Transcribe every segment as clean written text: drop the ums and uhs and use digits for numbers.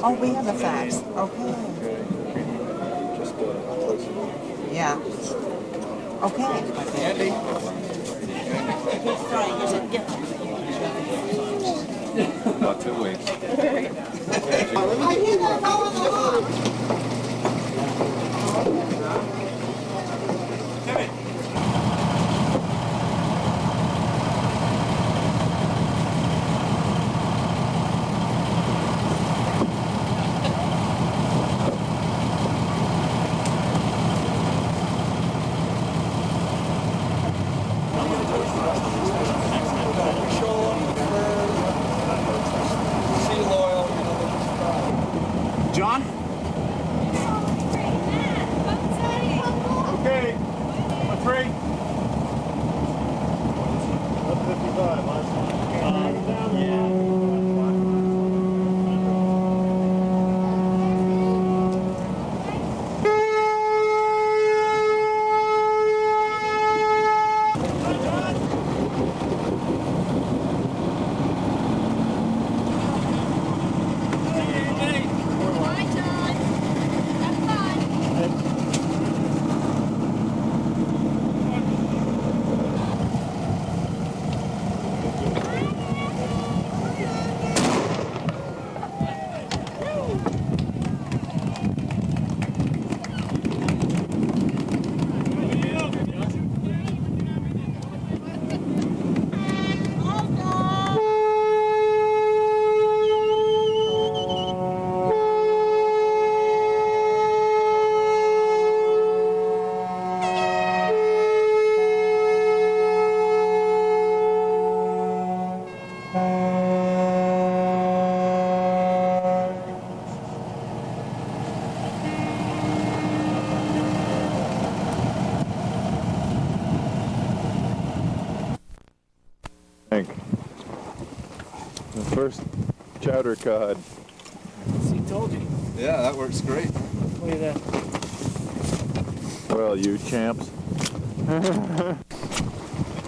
Oh, we have the facts. Okay. Yeah. Okay. Andy? About 2 weeks. John? Okay. Number 3. 155. The first chowder cod. He told you. Yeah, that works great. Look at that. Well, you champs.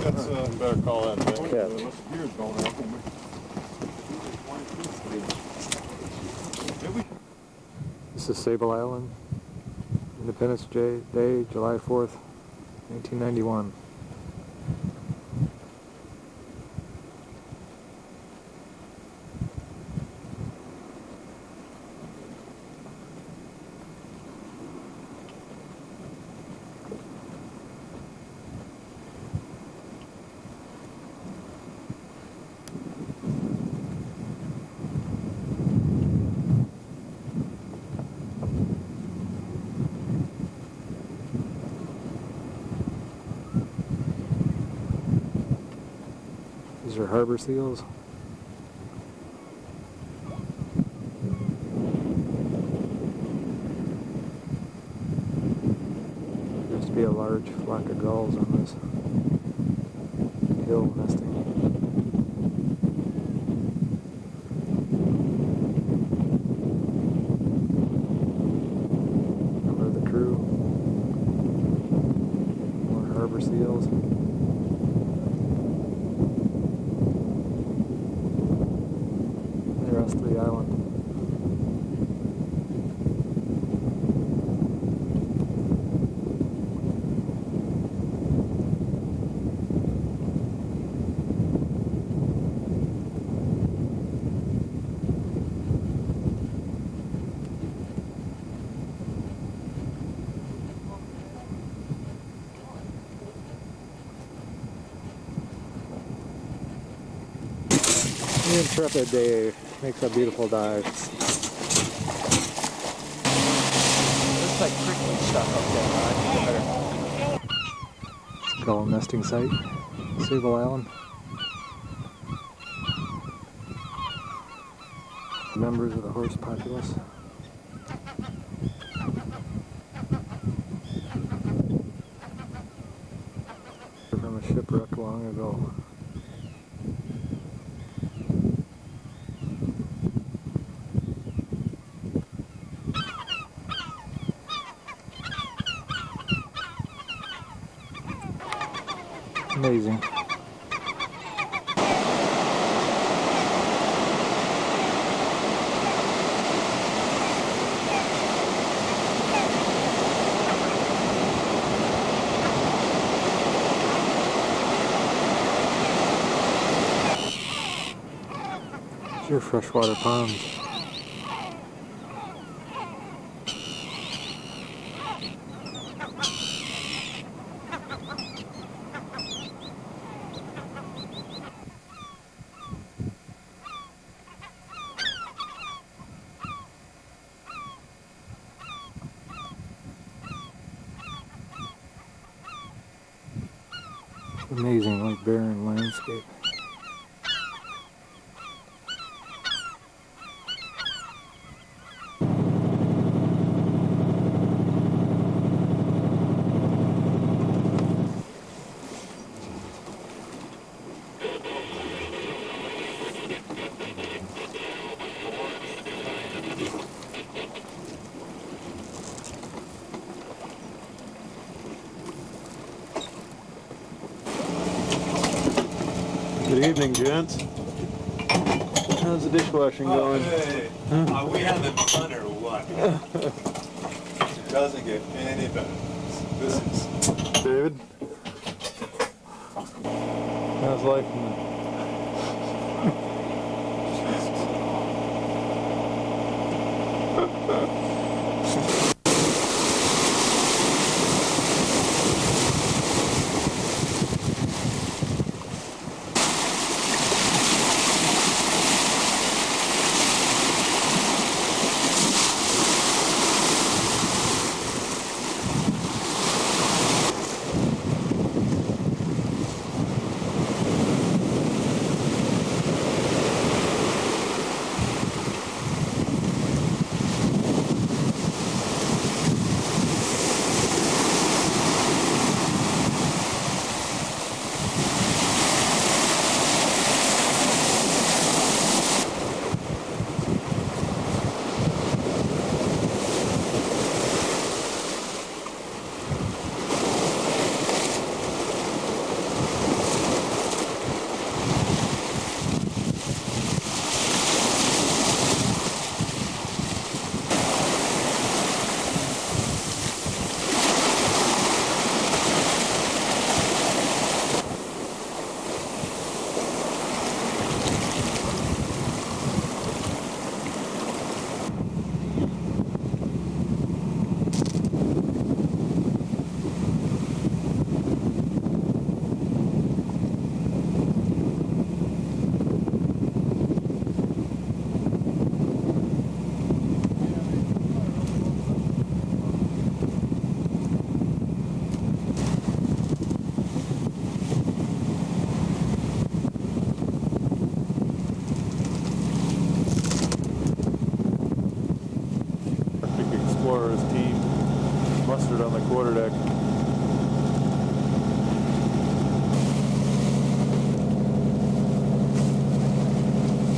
That's Better call that thing. yeah. This is Sable Island, Independence Day, July 4th, 1991. These are harbor seals. There used to be a large flock of gulls on this hill nesting. Number of the crew. More harbor seals. The rest of the island. The Intrepid Day makes a beautiful dive. Looks like prickly stuff up there. Gull nesting site, Sable Island. Members of the horse populace. From a shipwreck long ago. Amazing. These are freshwater ponds. Amazing, like barren landscape. Good evening, gents. How's the dishwashing going? Hey, are we having fun or what? It doesn't get any better. This is David? How's life in Explorers team mustered on the quarterdeck.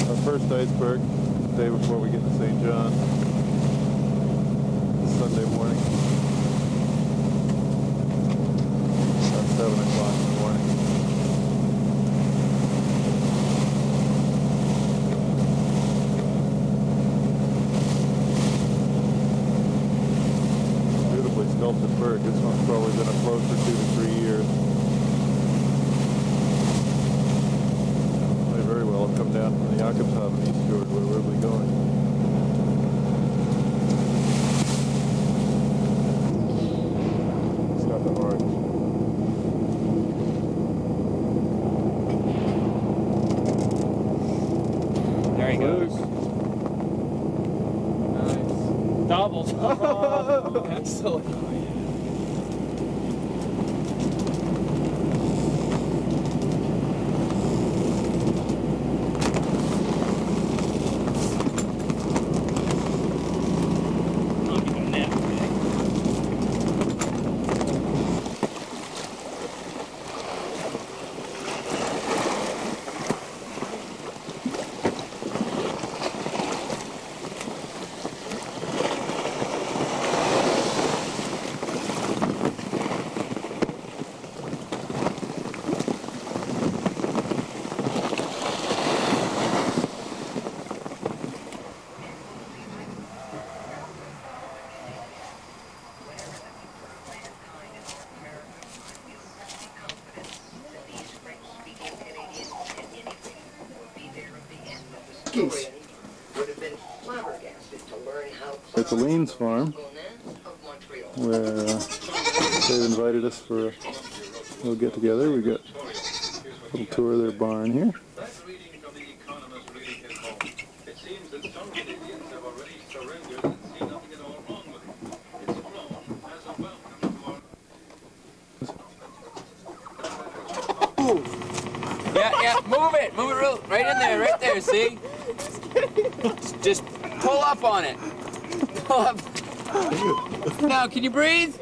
Our first iceberg, the day before we get to St. John. Sunday morning. About 7 o'clock in the morning. Sculpted berg. This one's probably been afloat for 2 to 3 years. May very well have come down from the Jakobshavn eastward where we're really going. It's not that hard. There he goes. Nice. Doubles. Oh, that's so annoying. Geese. At the Leans farm, where they've invited us for a little get together. We got a little tour of their barn here. Yeah, move it right in there, see? Just pull up on it. Pull up. Now, can you breathe?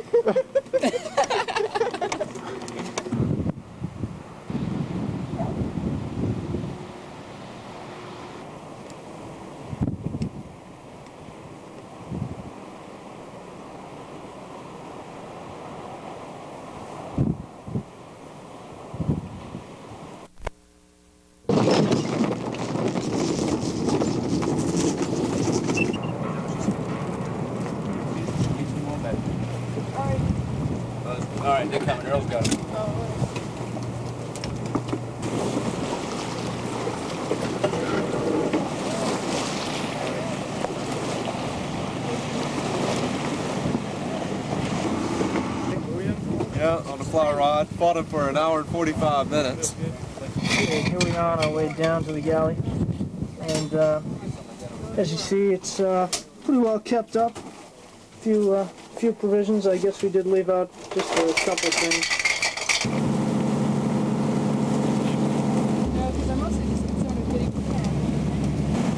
All right, they're coming. Earl's got them. Yeah, on the fly rod. Fought him for an hour and 45 minutes. Okay, here we are on our way down to the galley. And as you see, it's pretty well kept up. Few provisions. I guess we did leave out just a couple of things. No, because I'm mostly just concerned with getting prepared.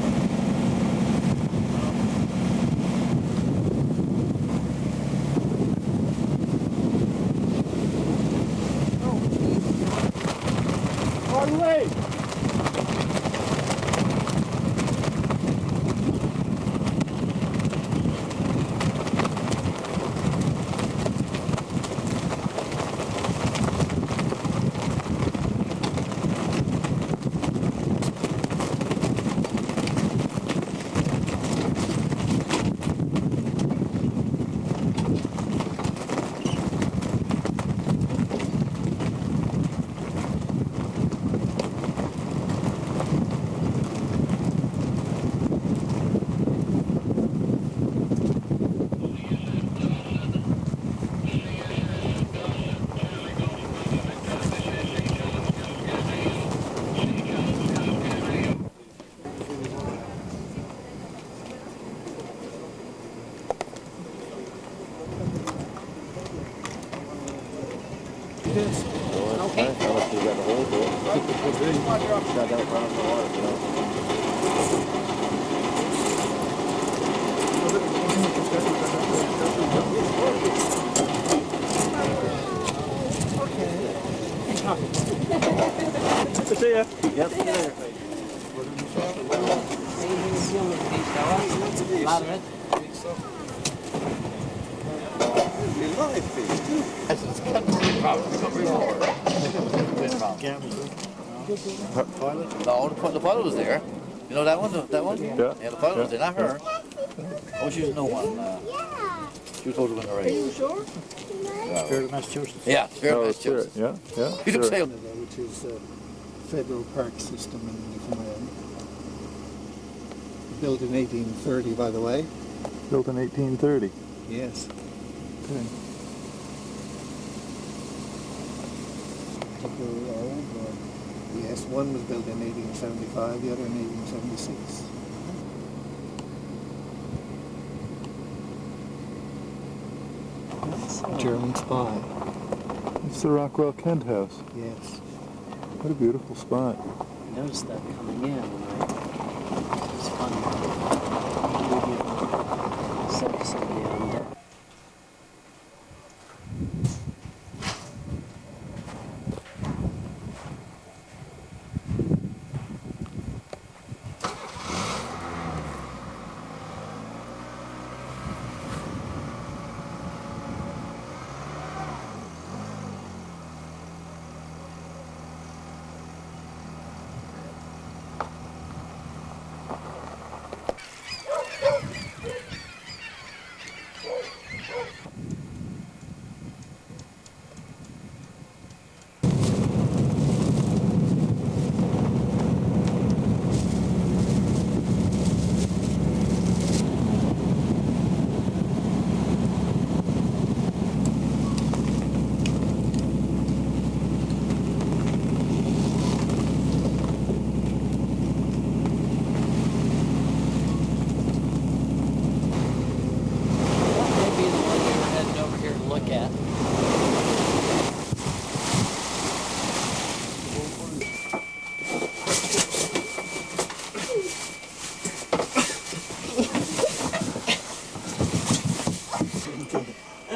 On the way! See ya. Yep. A lot of it. No, the pilot was there. You know that one? That one? Yeah. Yeah, the pilot was there, not her. Oh, she was no one. She was supposed to win the race. Are you sure? Spirit of Massachusetts. Yeah, Spirit of Oh, Massachusetts. Spirit. Yeah. You took Sure. sail. Which is a federal park system in Newfoundland. Built in 1830, by the way. Built in 1830. Yes. Okay. Yes, one was built in 1875, the other in 1876. German spy. It's the Rockwell Kent House. Yes. What a beautiful spot. I noticed that coming in, and it's funny. Said somebody on deck.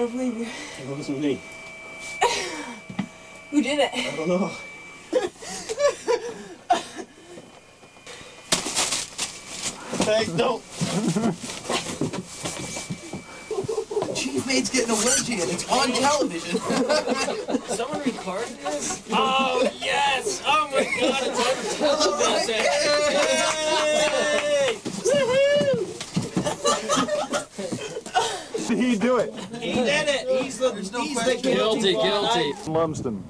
don't believe you. It wasn't me. Who did it? I don't know. Thanks, don't. Chief Mate's getting a wedgie and it's on television. Someone recorded this? Oh, yes! Oh my god, it's on television! Did he do it? He did it! He's the Guilty, guilty. Lumsden.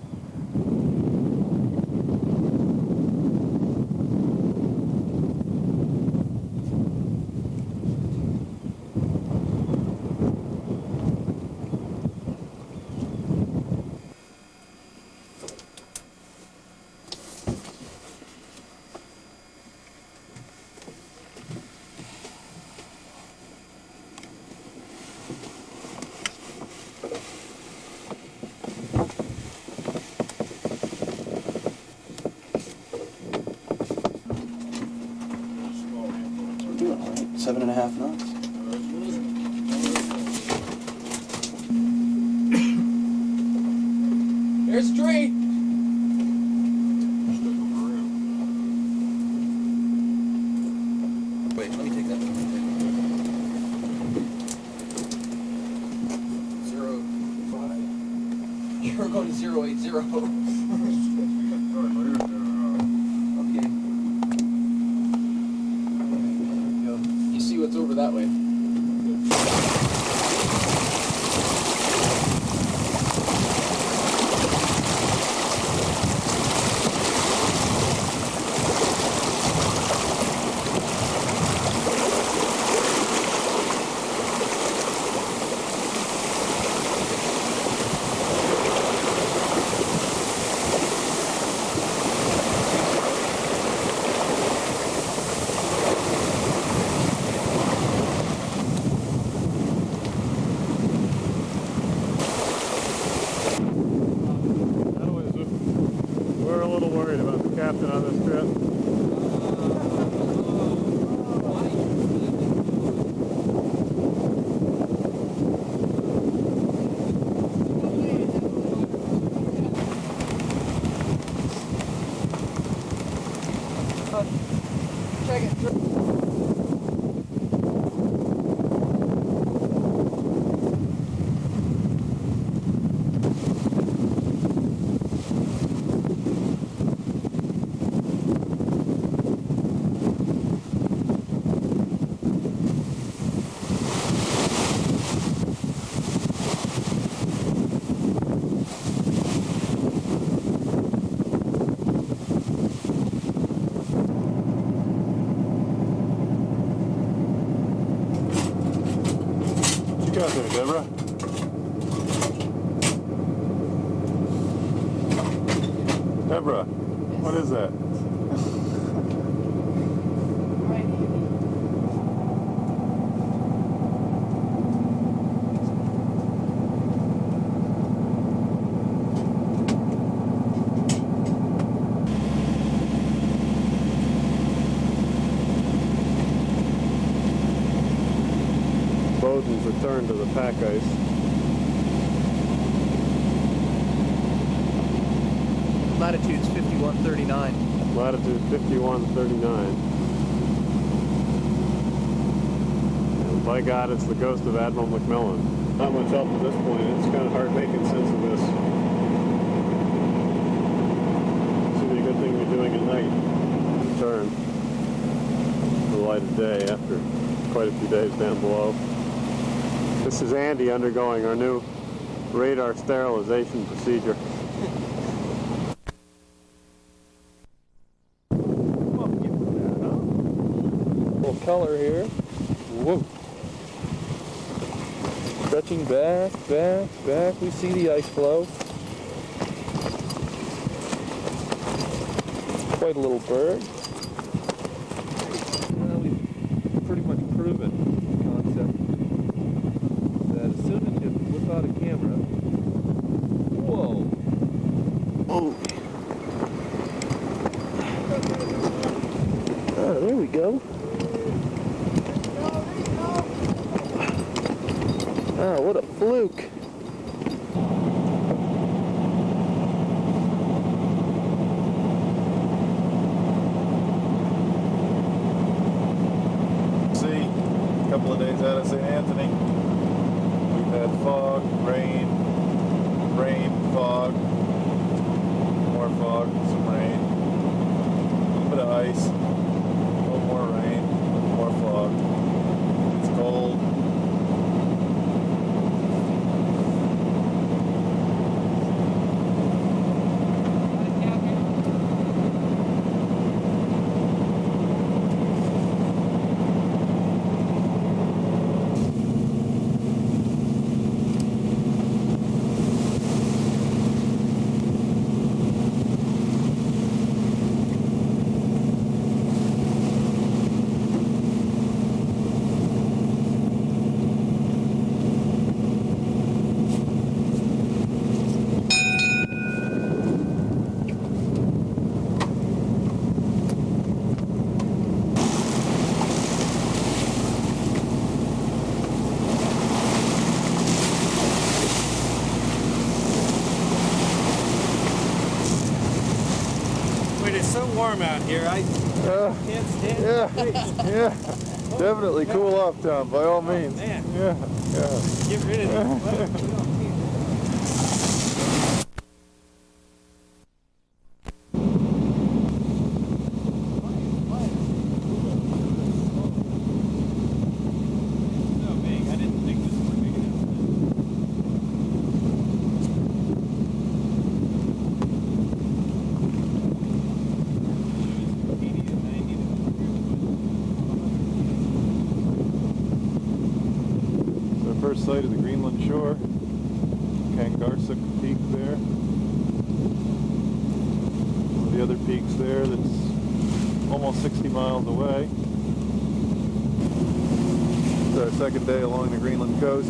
We're doing all right. 7.5 knots. There's a tree. Wait, let me take that. 0.5. You're going to 0.80. Okay. You see what's over that way? We're a little worried about the captain on this trip. What you got there, Deborah? Deborah, what is that? Bowdoin's return to the pack ice. Latitude's 5139. Latitude 5139. And by God, it's the ghost of Admiral McMillan. Not much help at this point. It's kind of hard making sense of this. It's really a good thing we're doing at night. Return to the light of day after quite a few days down below. This is Andy undergoing our new radar sterilization procedure. Little color here. Whoa. Stretching back, back, back. We see the ice flow. Quite a little bird. Well, we've pretty much proven the concept that as soon as you whip out a camera, whoa. Oh. Oh, there we go. Oh, what a fluke. couple of days out of St. Anthony. We've had fog, rain, fog, more fog, some rain, a little bit of ice, a little more rain, a little more fog. It's cold. It's so warm out here. I can't stand it. Yeah, definitely cool off, Tom, by all means. Man. Yeah. Get rid of these. First sight of the Greenland shore, Kangarsuk Peak there. One of the other peaks there that's almost 60 miles away. It's our second day along the Greenland coast.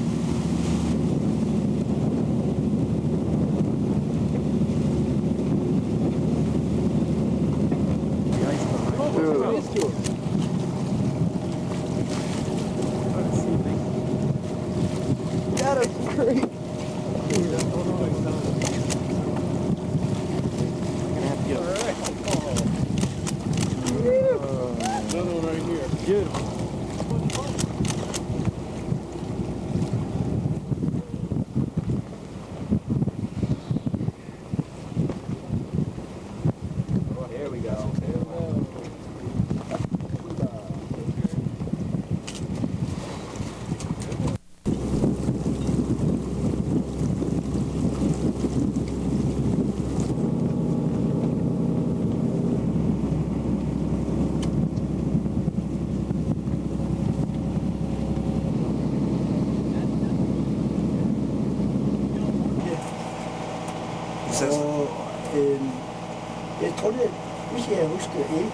Jeg tror det, hvis jeg husker ikke,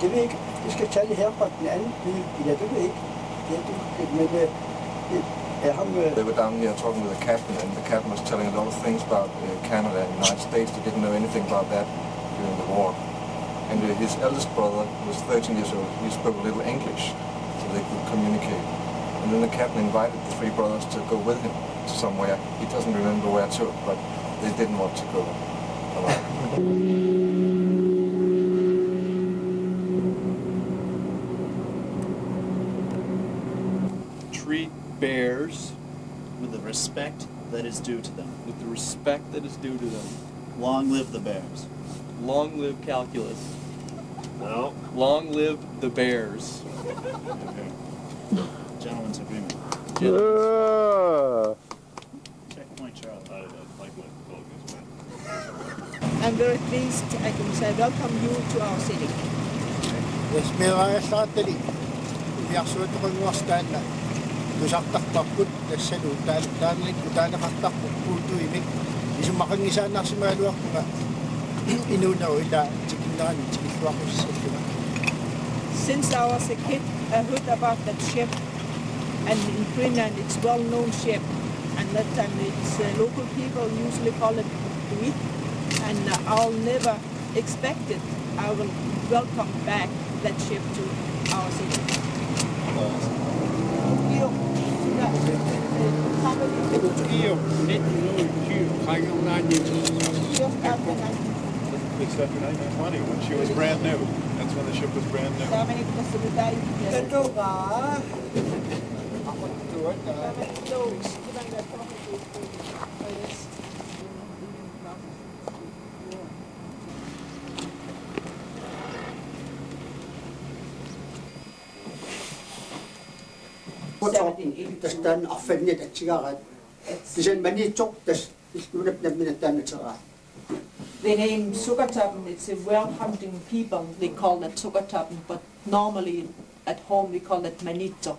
det ved jeg ikke, jeg skal tage det her fra den anden by, ja, det ved jeg ikke, men They were down here talking with the captain, and the captain was telling a lot of things about Canada and the United States. They didn't know anything about that during the war. And his eldest brother was 13 years old. He spoke a little English, so they could communicate. And then the captain invited the three brothers to go with him to somewhere. He doesn't remember where to, but they didn't want to go alone. Treat bears with the respect that is due to them. With the respect that is due to them. Long live the bears. Long live calculus. No. Long live the bears. Gentleman's agreement. Checkpoint Charlie. I'm very pleased I can say welcome you to our city. Esmeralda saateli. Viaksuutukon nuostaanna. Tusartarparput tassalu taanlik taanaqartarput puutuimik. Isumakangisaannarsimaaluarpunga inuunauila tikinnaani tikilluaqussattuna. Since I was a kid, I heard about that ship, and in Greenland it's a well-known ship, and that time it's local people usually call it Bowdoin, and I'll never expect it. I will welcome back that ship to our city. Jo, 1920, 1990. Just after 1920. weeks after 1920 when she was brand new. That's when the ship was brand new. Tästä affennet et sigaret. Sen meni choktas. The name Sukkertappen, it's a well-hunting people, they call that Sukkertappen, but normally at home we call it Manito.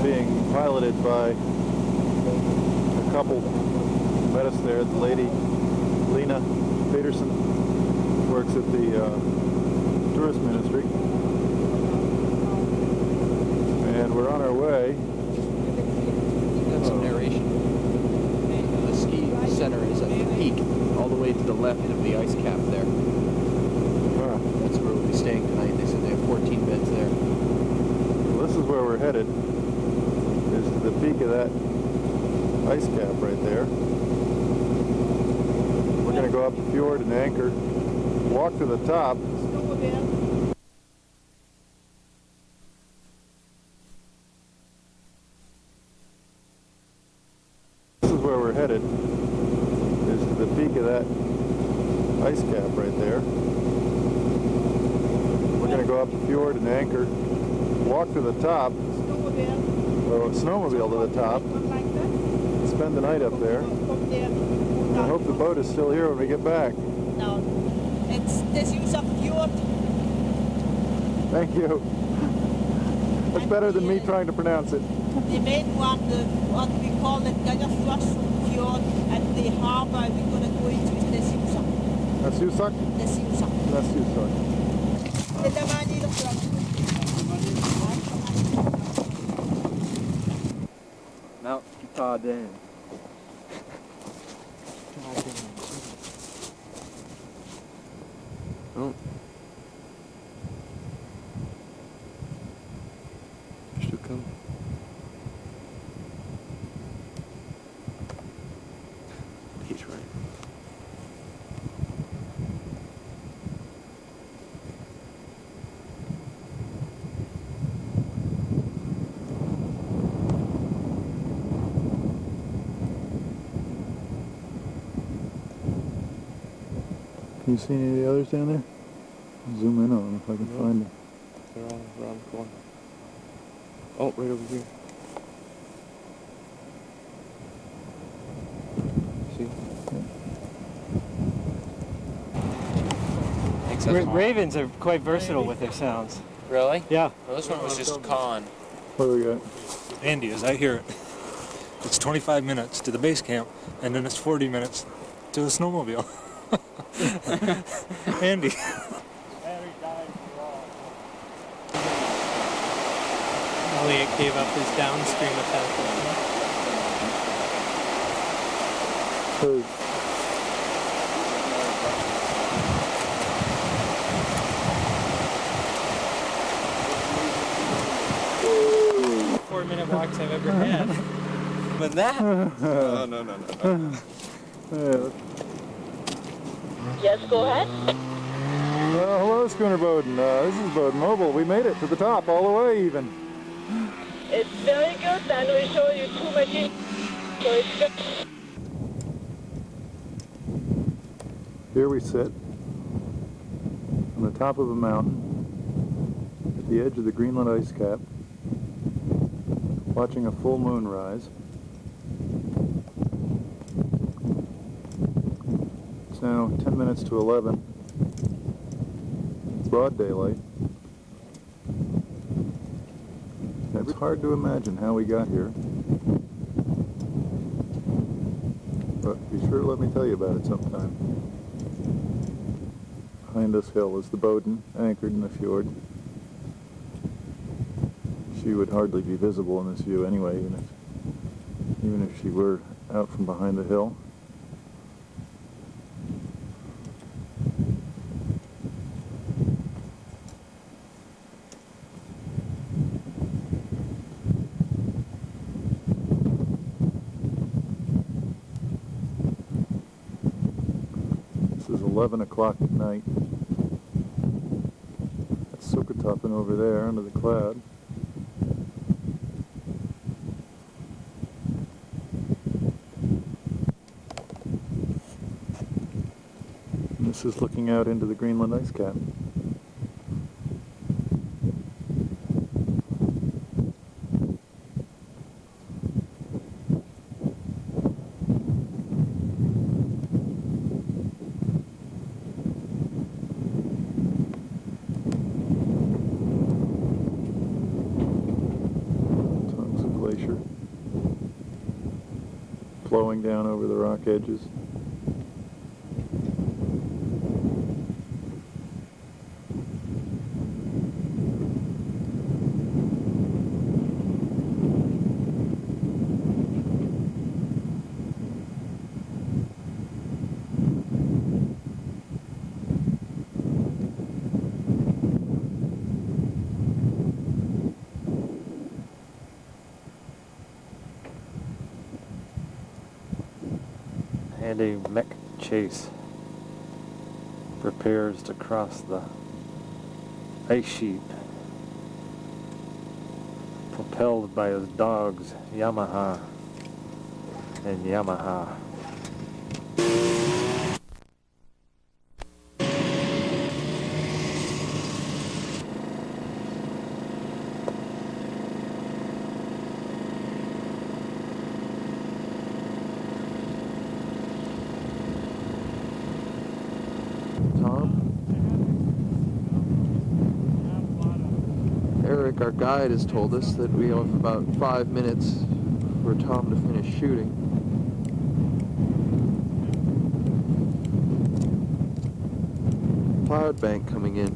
Being piloted by a couple who met us there, the lady Lena Peterson works at the tourist ministry, and we're on our way. That's some narration. The ski center is at the peak, all the way to the left of the ice cap there. That's where we'll be staying tonight. They said they have 14 beds there. Well, this is where we're headed, is to the peak of that ice cap right there. We're going to go up the fjord and anchor, walk to the top. This is where we're headed, is to the peak of that ice cap right there. We're going to go up the fjord and anchor, walk to the top, or snowmobile to the top, spend the night up there, and I hope the boat is still here when we get back. No, it's this use of fjord. Thank you. That's better than me trying to pronounce it. The main one, what we call it Gagafrost fjord, and the harbor we're going to go into is the Simsak. That's Susak? The Simsak. That's Susak. Mount Katahdin. Oh. Still coming. He's right. Can you see any of the others down there? Zoom in on them if I can find them. They're all around the corner. Oh, right over here. See? Ravens are quite versatile with their sounds. Really? Yeah. Well, this one was just con. What do we got? Andy, as I hear it, it's 25 minutes to the base camp, and then it's 40 minutes to the snowmobile. Andy. Elliot gave up his downstream attack. Who? 4-minute walks I've ever had. But that? No. Yeah. Yes, go ahead. Hello, Schooner Bowdoin. This is Bowdoin Mobile. We made it to the top, all the way even. It's very good, and we show you too much. So it's good. Here we sit on the top of a mountain at the edge of the Greenland ice cap, watching a full moon rise. It's now 10 minutes to 11. Broad daylight. It's hard to imagine how we got here, but be sure to let me tell you about it sometime. Behind this hill is the Bowdoin, anchored in the fjord. She would hardly be visible in this view anyway, even if she were out from behind the hill. This is 11 o'clock at night. That's Sukkertoppen over there under the cloud. And this is looking out into the Greenland ice cap. Glacier flowing down over the rock edges. And a mech chase prepares to cross the ice sheet, propelled by his dogs Yamaha and Yamaha. Eric, our guide, has told us that we have about 5 minutes for Tom to finish shooting. Cloud bank coming in.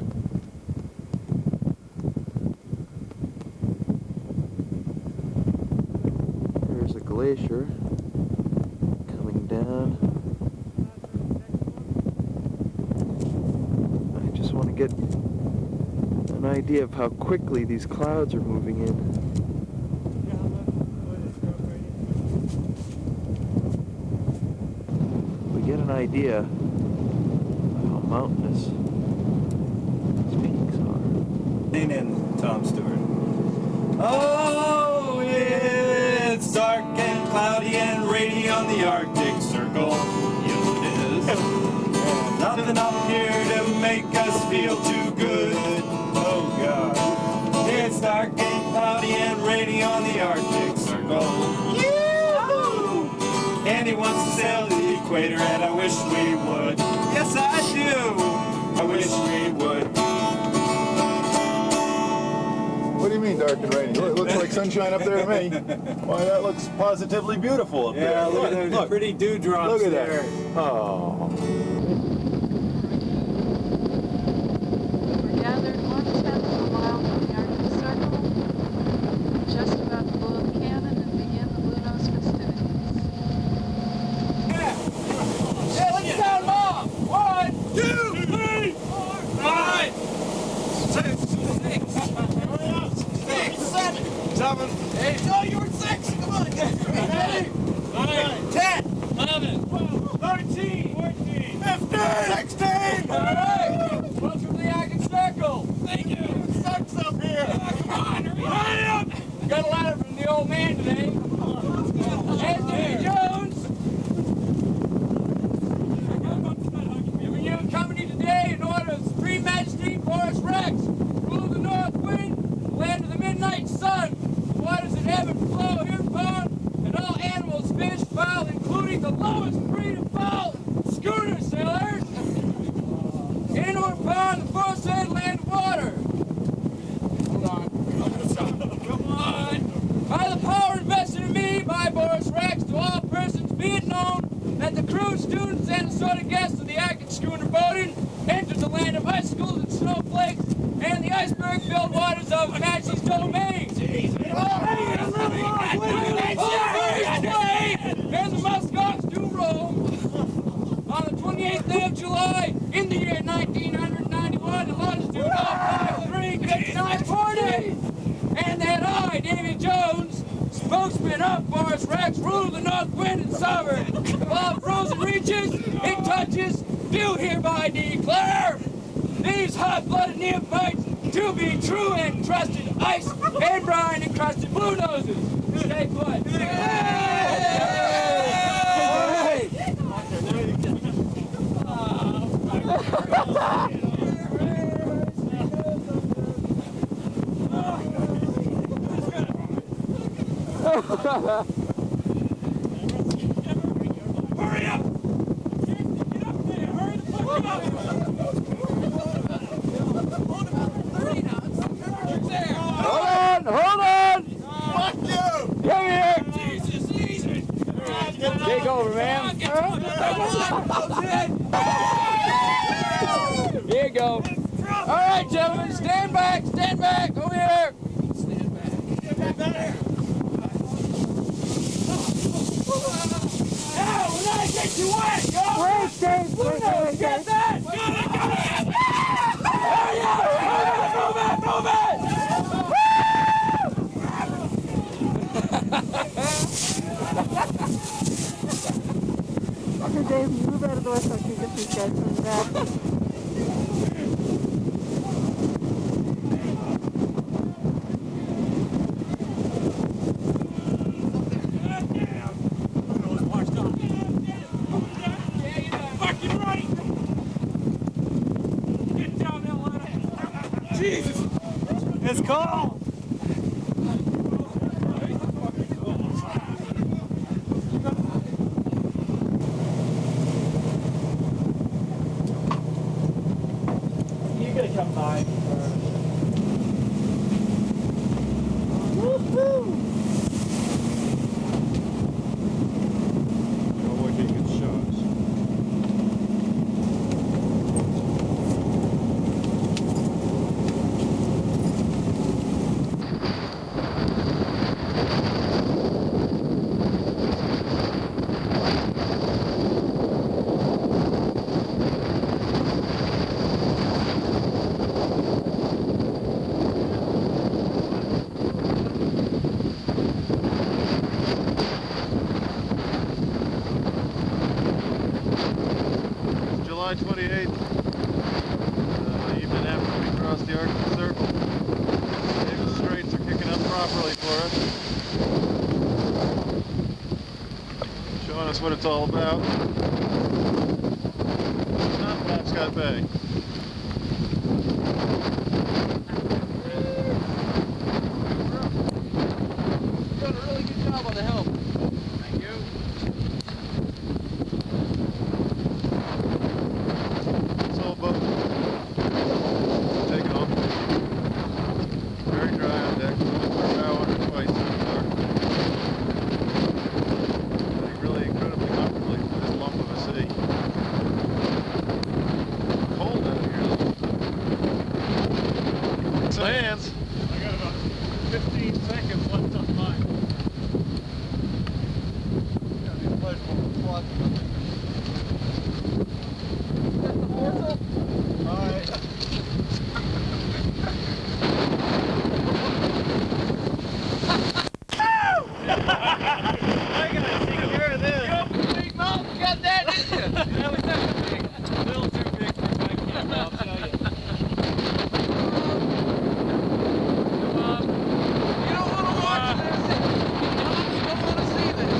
There's a glacier coming down. I just want to get an idea of how quickly these clouds are moving in. We get an idea of how mountainous these peaks are. Lean in, Tom Stewart. Oh, it's dark and cloudy and rainy on the Arctic Circle. Yes, it is. Nothing up here to make us feel too good. Oh God. It's dark and cloudy and rainy on the Arctic Circle. Yoo-hoo! And he wants to sail the equator, and I wish we would. Yes, I do. I wish we would. What do you mean dark and rainy? It looks like sunshine up there to me. Why, that looks positively beautiful up there. Yeah, look at those pretty dewdrops Look at there. that. Oh. We're gathered 1/10 of a mile from the Arctic Circle, just about to blow the cannon and begin the Blue Nose festivities. Yeah, let's count them off. 1, 2, 3, 4, 5, 6, 7, 8. No, you were 6. Come on, get it. 9, 10, 11, 12, 13, 14, 15, 16. All right. Welcome to the Arctic Circle. Thank you. It sucks up here. Come on, hurry up. Got a letter from the old man today. Anthony Jones. Giving you a company today in order of Supreme Majesty Boris Rex, rule of the north wind, land of the midnight sun. The waters in heaven flow here found, and all animals, fish, fowl, including the lowest breed of fowl, schooner sailors. Anyone found the foresaid land of water. Hold on. Come on. By the power invested in me by Boris Rex, to all persons be it known that the crew, students, and assorted guests of the Arctic schooner Bowdoin entered the land of icicles and snowflakes and the iceberg-filled waters of Apache's domain. And the muskox do roam on the 28th day of July in the year 1991 in longitude 053 and that I, Davy Jones, spokesman of Boris Rex, rule the north wind and sovereign of all frozen reaches, it touches do hereby declare these hot-blooded neophytes to be true and trusted ice and brine encrusted blue noses. Stay put. Hurry up! Get up there! Hurry the fuck up! Hold on! Fuck you! Come here! Jesus, easy! Take over, man. Here you go. All right, gentlemen, stand back, over here. Stand back. Now, when I get you wet, go! Wait, Dave, wait. Get that! Got it! Hurry up! Move it! Okay, Dave, move out of the way so I can get these guys from the back. Fucking right! Get down there, ladder! Jesus! It's cold! You gotta come by first. Woohoo! Oh, look, he gets shots. July 28th, evening after we crossed the Arctic Circle. Davis Straits are kicking up properly for us. Showing us what it's all about. Not Flapscott Bay. You've done a really good job on the helm. Thank you. Soul boat. Taking off. Very dry on deck. Only put a bow on it twice so far. Sitting really incredibly comfortably for this lump of a sea. Cold out here though. So hands. I got about 15 seconds left on mine. Gotta be a pleasurable plot. Alright. I gotta take care of this. Big mouth, you got that, didn't you? That was not big. A little too big for my camera, I'll tell you. You don't want to watch this. You don't want to see this.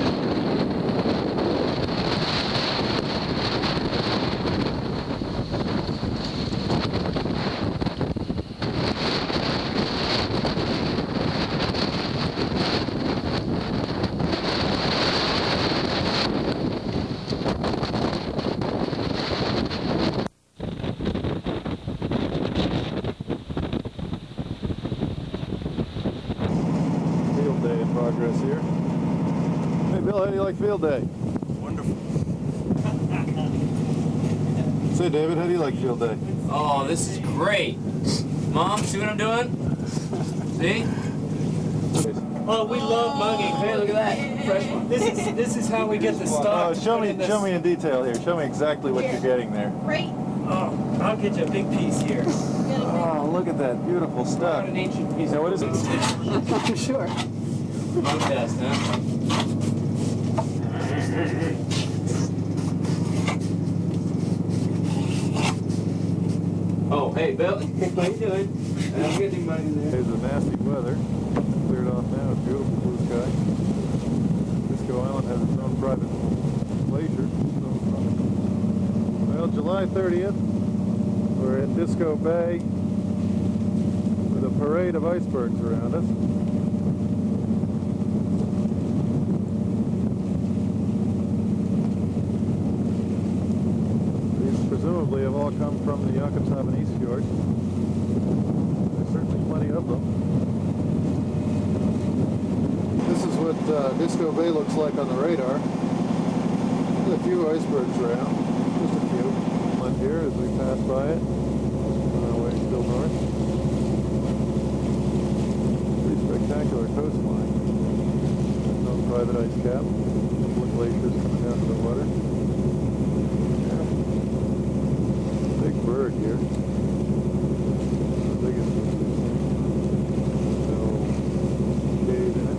Field day in progress here. Hey Bill, how do you like field day? Wonderful. Say David, how do you like field day? Oh, this is great. Mom, see what I'm doing? See? Oh, we love mugging. Hey, look at that. Fresh one. This is how we get the stock. Show me in detail here. Show me exactly what you're getting there. Right. Oh, I'll get you a big piece here. Oh, look at that beautiful stuff. An ancient piece. Now, what is it? Sure. Mug test, huh? Hey, Bill. How you doing? I'm getting money there. There's the nasty weather. Cleared off now. Beautiful blue sky. Disco Island has its own private glacier. Well, July 30th, we're in Disco Bay with a parade of icebergs around us. These presumably have all come from the Jakobshavn East Fjord. There's certainly plenty of them. This is what Disco Bay looks like on the radar. There's a few icebergs around, just a few. One here as we pass by it, on our way still north. Pretty spectacular coastline. There's no private ice cap. Couple of glaciers coming down to the water. Yeah. Big bird here. The biggest one. No cave in it.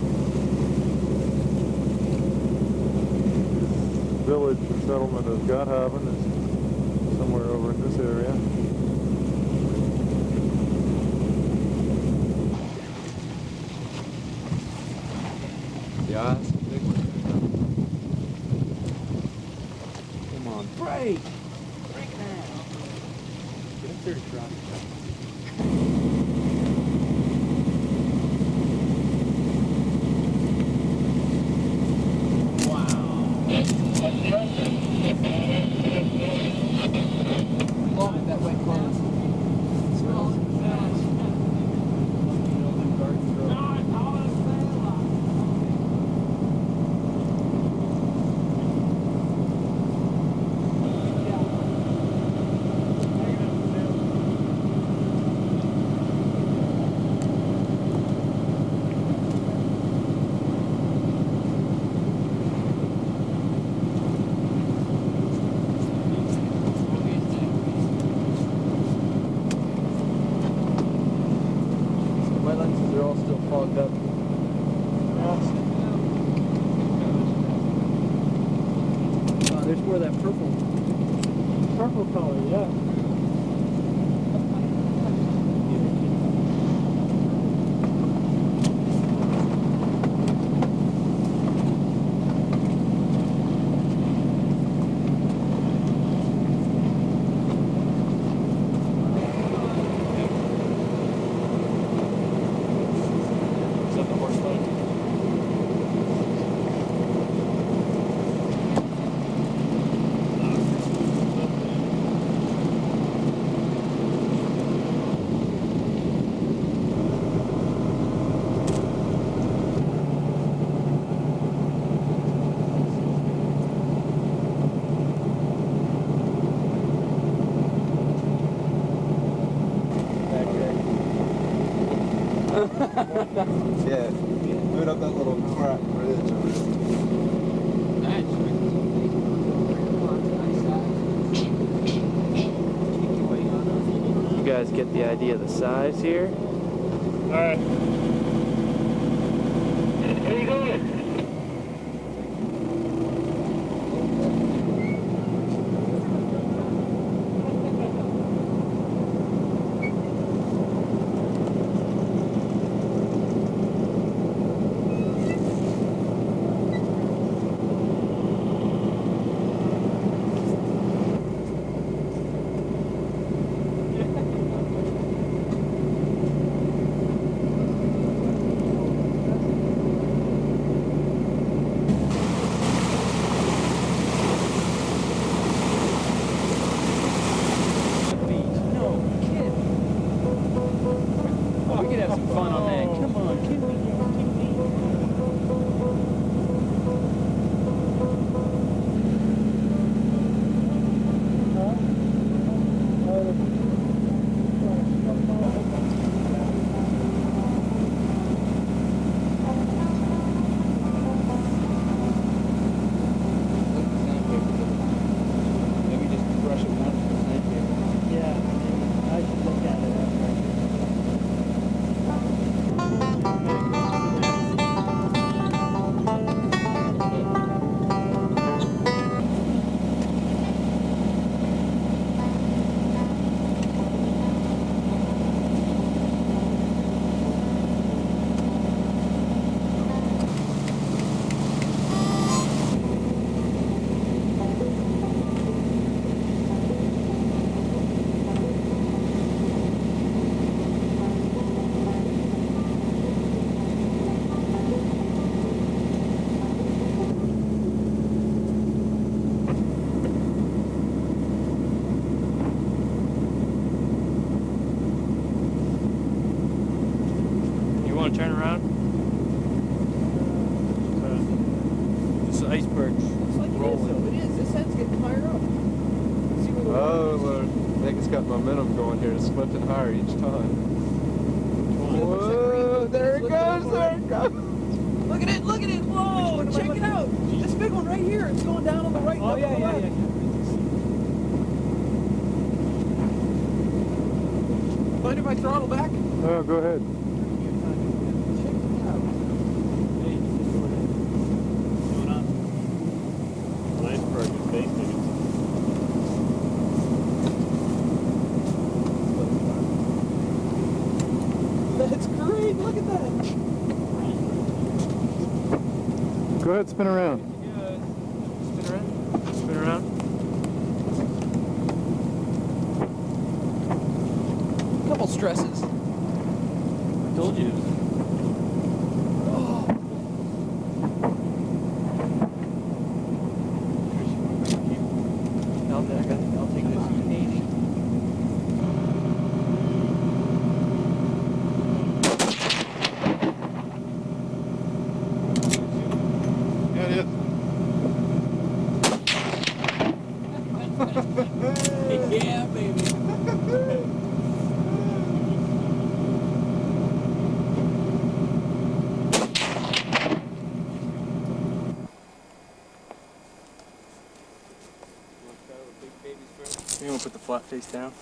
This village and settlement of Gotthaven is somewhere over in this area. Yeah, that's a big one. Come on, break! Break now! Get up there and drop it. That way close. My lenses are all still fogged up. Oh, there's more of that purple color, yeah. Yeah, moving up that little crack bridge. You guys get the idea of the size here? Alright. Where you going? want to turn around? This iceberg's rolling. It is. This head's getting higher up. Oh, well, I think it's got momentum going here. It's lifting higher each time. Whoa, there it goes, there it goes. Look at it, look at it. Whoa, check it out. This big one right here. It's going down on the right. Oh, yeah. Mind if I throttle back? Oh, go ahead. The iceberg is basting it. That's great. Look at that. Go ahead, spin around. Spin around. Couple stresses. I told you. I'll take this E80. Yeah, it is. Yeah, baby. You want to put the flat face down?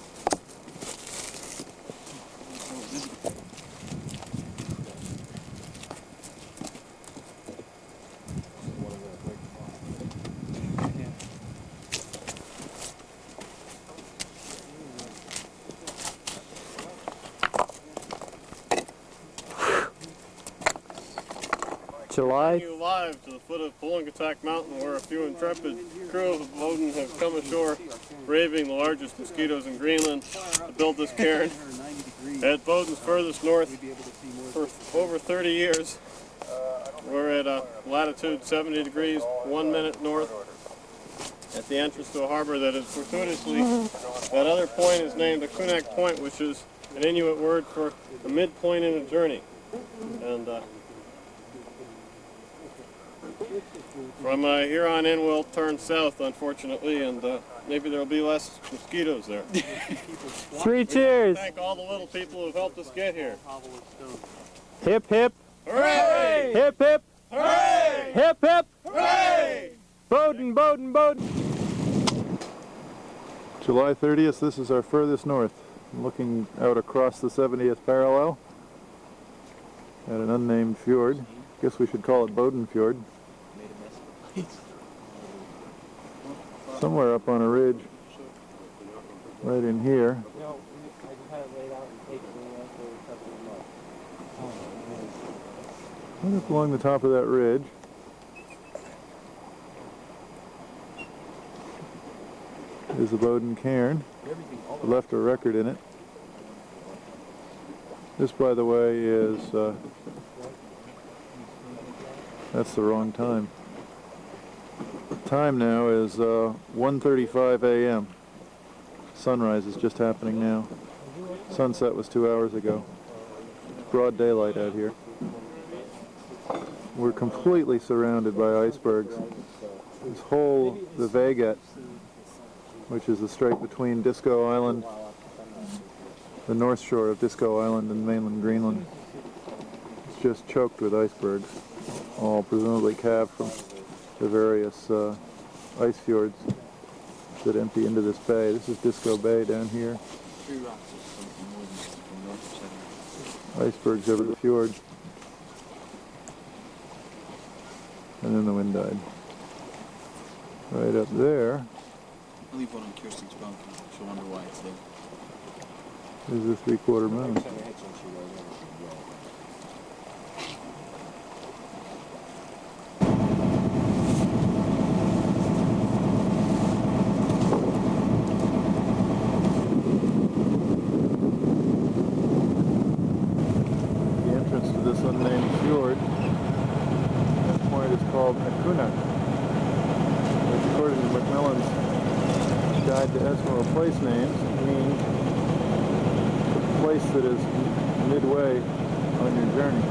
July. You live to the foot of Pulungatak Mountain, where a few intrepid crew of Bowdoin have come ashore, braving the largest mosquitoes in Greenland, to build this cairn. At Bowdoin's furthest north, for over 30 years, we're at latitude 70 degrees, 1 minute north, at the entrance to a harbor that is fortuitously, that other point is named Akunak Point, which is an Inuit word for a midpoint in a journey. And from here on in, we'll turn south, unfortunately, and maybe there'll be less mosquitoes there. 3 cheers. Thank all the little people who've helped us get here. Hip, hip. Hooray! Hip, hip. Hooray! Hip, hip. Hooray! Bowdoin, Bowdoin, Bowdoin. July 30th, this is our furthest north. I'm looking out across the 70th parallel at an unnamed fjord. Guess we should call it Bowdoin Fjord. Somewhere up on a ridge, right in here. Right up along the top of that ridge is the Bowdoin Cairn. We left a record in it. This, by the way, is that's the wrong time. Time now is 1:35 a.m. Sunrise is just happening now. Sunset was 2 hours ago. Broad daylight out here. We're completely surrounded by icebergs. This whole, the Vagat, which is the strait between Disco Island, the north shore of Disco Island and mainland Greenland, it's just choked with icebergs, all presumably calved from the various ice fjords that empty into this bay. This is Disco Bay down here. Icebergs over the fjord. And then the wind died. Right up there I'll leave one on Kirsten's bunk. She'll wonder why it's there. is the three-quarter moon. The entrance to this unnamed fjord, that point is called Akunak, which according to Macmillan's Guide to Eskimo Place Names means a place that is midway on your journey.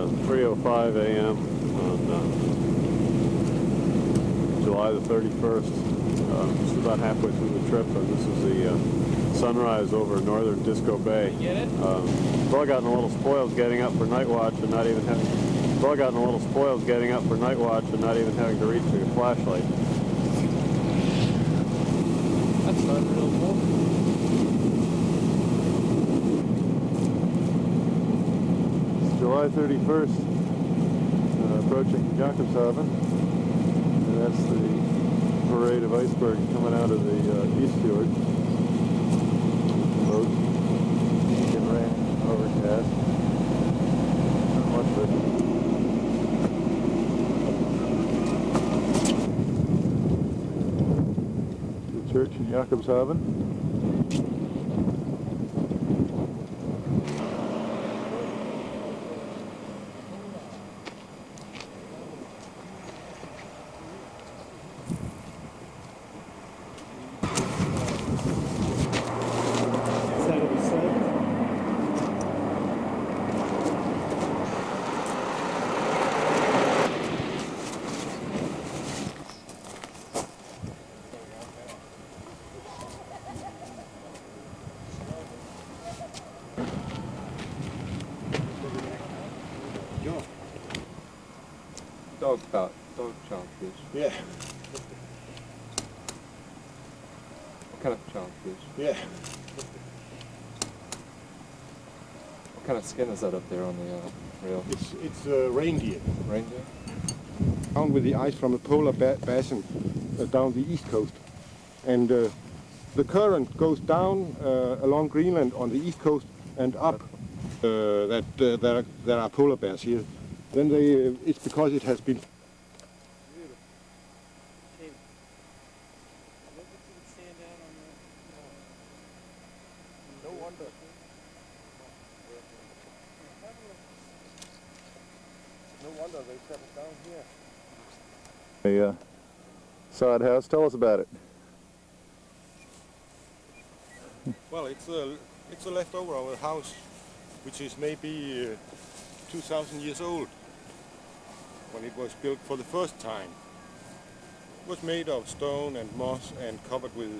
It's 3:05 a.m. on July the 31st. Just about halfway through the trip, and this is the sunrise over northern Disco Bay. Get it? Well, gotten a little spoiled getting up for night watch and not even having. Well, gotten a little spoiled getting up for night watch and not even having to reach for your flashlight. That's not real cool. July 31st, approaching Jakobshavn, and that's the parade of iceberg coming out of the East Fjord. Road, getting rain, overcast, not much of it. The church in Jakobshavn. Dog chownfish. Yeah. What kind of chownfish? Yeah. What kind of skin is that up there on the rail? It's reindeer. Reindeer? Down with the ice from the polar basin down the east coast. And the current goes down along Greenland on the east coast and up there are polar bears here. Then it's because it has been. No wonder. No wonder they settled down here. A sod house. Tell us about it. Well, it's a leftover of a house which is maybe 2,000 years old when it was built for the first time. It was made of stone and moss and covered with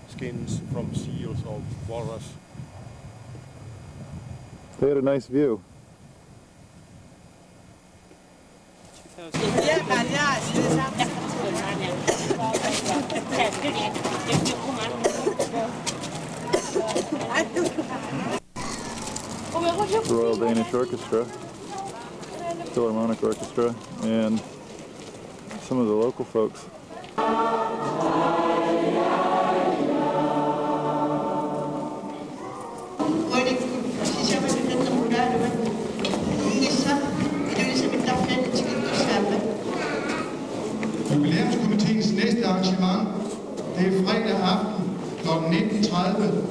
skins from seals or walrus. They had a nice view. The Royal Danish Orchestra, Philharmonic Orchestra, and some of the local folks. Jubilæumskomiteens næste arrangement, det er fredag aften kl. 19:30.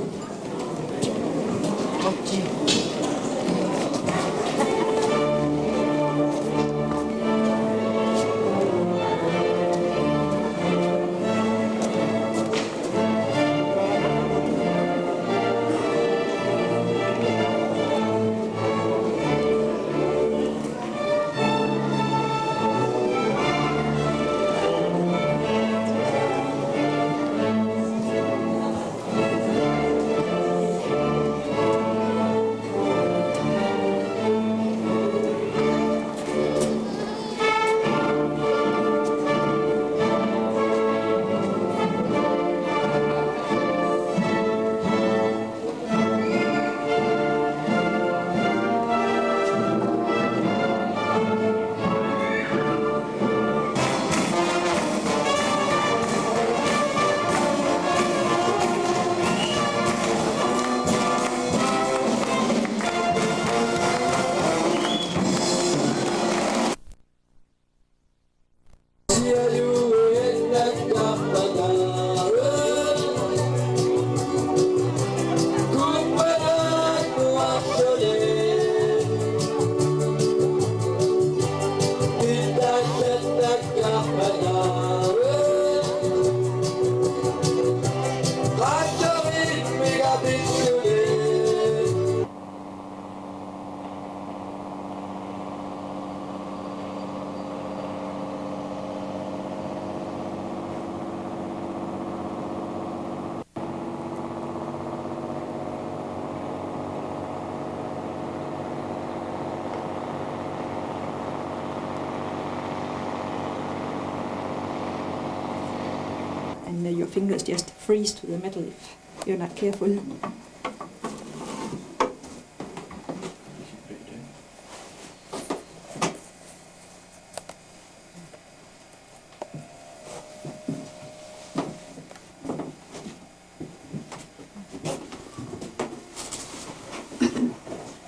and your fingers just freeze to the metal if you're not careful.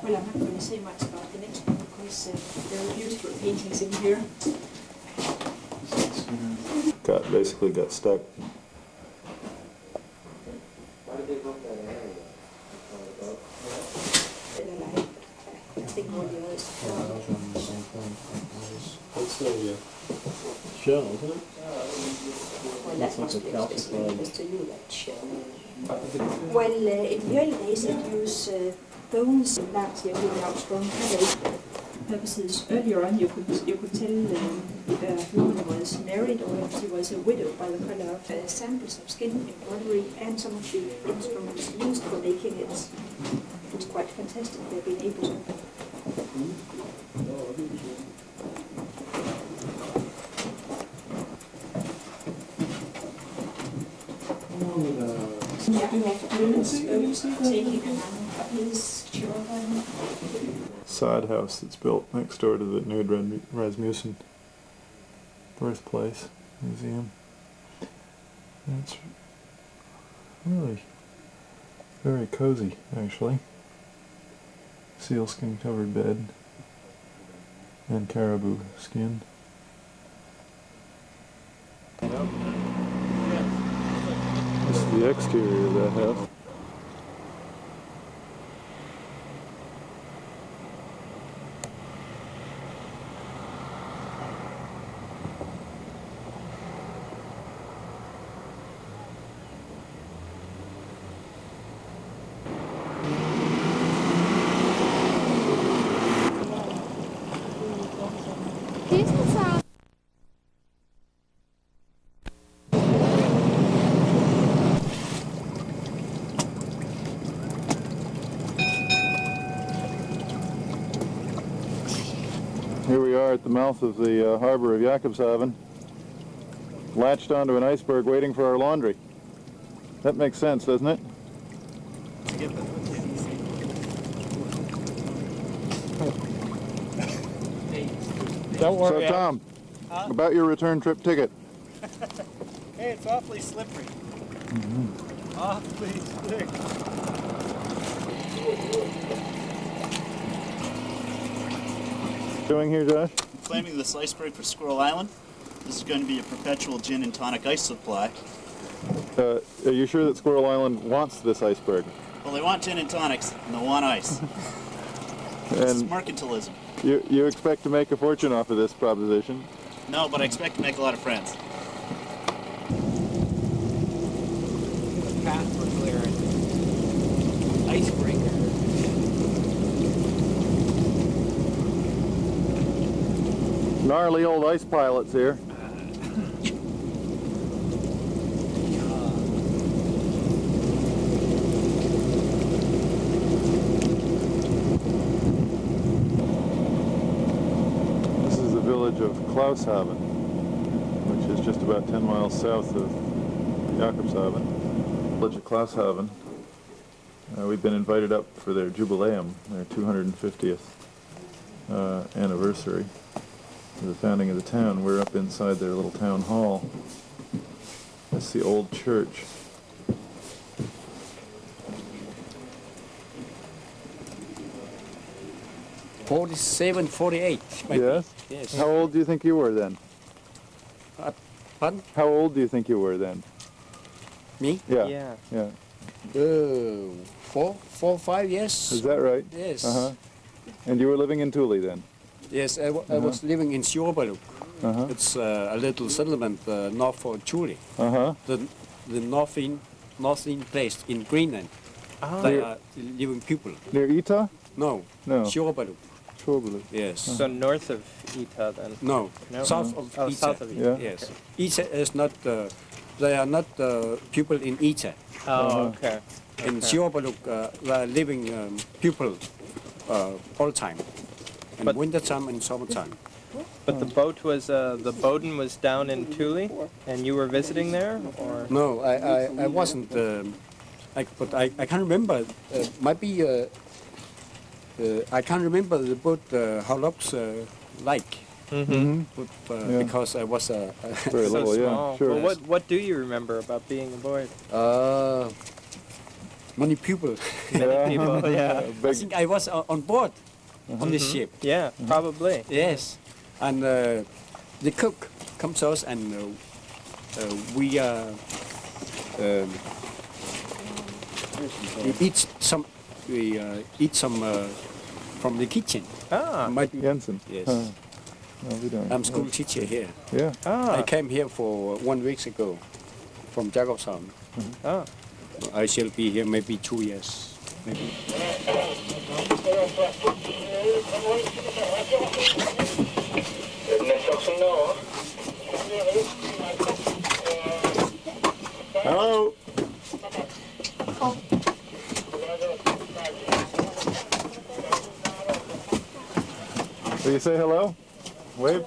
Well, I'm not going to say much about the next one because there are beautiful paintings in here. Basically got stuck. I think more the others. That's a shell, isn't it? Well, that must be especially because to you, that shell. Well, in the early days it used bones and large without strong purposes. Earlier on, you could tell if a woman was married or if she was a widow by the color of samples of skin, embroidery, and some of the instruments used for making it. It's quite fantastic they've been able to. Sod house that's built next door to the Knud Rasmussen birthplace museum. And it's really very cozy, actually. Sealskin covered bed and caribou skin. This is the exterior of that house. Here we are at the mouth of the harbor of Jakobshavn, latched onto an iceberg waiting for our laundry. That makes sense, doesn't it? Don't worry. So Tom, about your return trip ticket. Hey, it's awfully slippery. Awfully slick. Doing here, Josh? Claiming this iceberg for Squirrel Island. This is going to be a perpetual gin and tonic ice supply. Are you sure that Squirrel Island wants this iceberg? Well, they want gin and tonics, and they want ice. This is And mercantilism. you expect to make a fortune off of this proposition? No, but I expect to make a lot of friends. Path for clearing. Icebreaker. Gnarly old ice pilots here. This is the village of Klaushaven, which is just about 10 miles south of Jakobshavn. Village of Klaushaven. We've been invited up for their jubileum, their 250th anniversary. The founding of the town. We're up inside their little town hall. That's the old church. '47, '48. Yes? Yes. How old do you think you were then? Pardon? How old do you think you were then? Me? Yeah. Yeah. 4, 5 years. Is that right? Yes. Uh-huh. And you were living in Thule then? Yes, I was living in Sjoberg. It's a little settlement north of Thule. The northern place in Greenland. They are living people. Near Ita? No. No. Sjoberg. Sjoberg. Yes. So north of Ita then? No. No? South of Ita. South of Ita. Yeah. Yes. Ita is not. They are not people in Ita. Oh, okay. In Sjoberg, they are living people all time. In winter time and summertime. But the boat was, the Bowdoin was down in Thule, and you were visiting there, or? No, I wasn't. But I can't remember. Might be. I can't remember the boat. How looks like. Mm-hmm. But, Yeah. because I was Very So little, small. yeah, sure. Well, what do you remember about being aboard? Many people. Many people, yeah. I think I was on board on this Mhm. ship. Yeah, probably. Yes, and the cook comes to us, and we eat some. We eat some from the kitchen. Ah, Jensen. Yes. No, we don't. I'm school teacher here. Yeah. Ah. I came here for 1 week ago from Jacobstown. Ah. I shall be here maybe 2 years. Maybe. Hello. Will you say hello? Wave.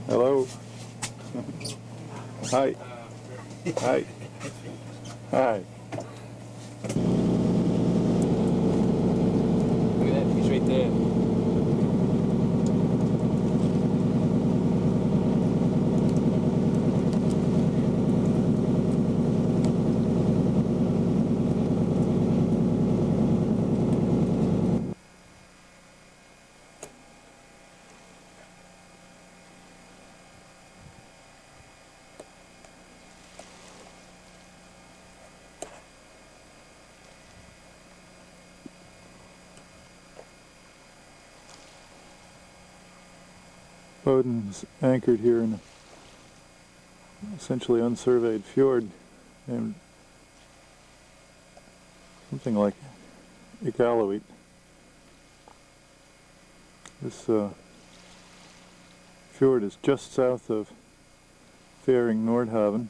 Hello. Hi. Hi. Hi. Look at that, he's right there. Bowdoin's anchored here in an essentially unsurveyed fjord named something like Iqaluit. This fjord is just south of Færing Nordhaven,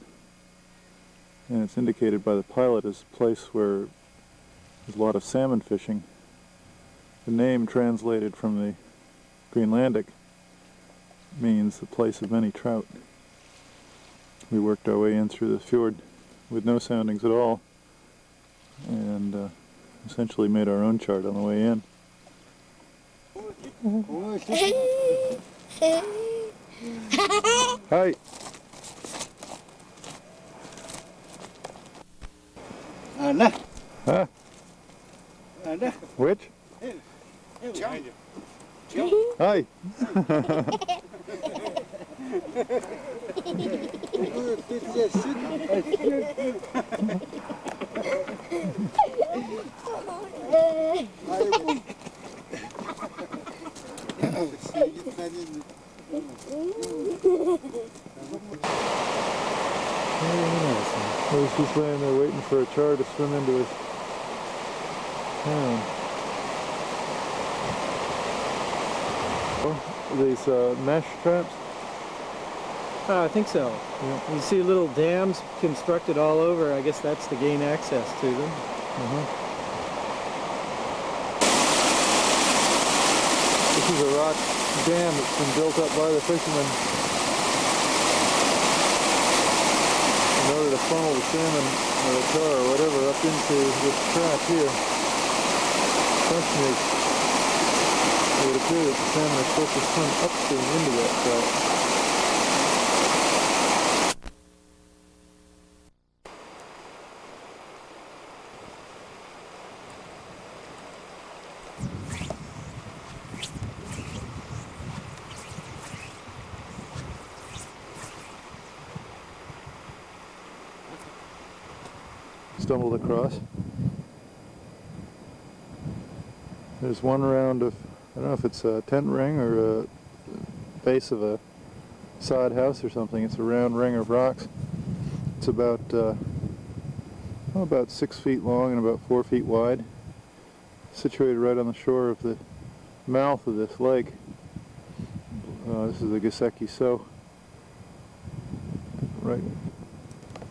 and it's indicated by the pilot as a place where there's a lot of salmon fishing. The name translated from the Greenlandic means the place of many trout. We worked our way in through the fjord with no soundings at all, and essentially made our own chart on the way in. Hi. Anna. Huh? Anna. Which? Hi. I was just laying there waiting for a char to swim into his town. These mesh traps? I think so. Yeah. You see little dams constructed all over. I guess that's to gain access to them. This is a rock dam that's been built up by the fishermen in order to funnel the salmon or the char or whatever up into this trap here. The question is, it would appear that the salmon are supposed to swim upstream into that trap. Stumbled across. There's one round of, I don't know if it's a tent ring or a base of a sod house or something. It's a round ring of rocks. It's about 6 feet long and about 4 feet wide. Situated right on the shore of the mouth of this lake. This is the Giseki So. Right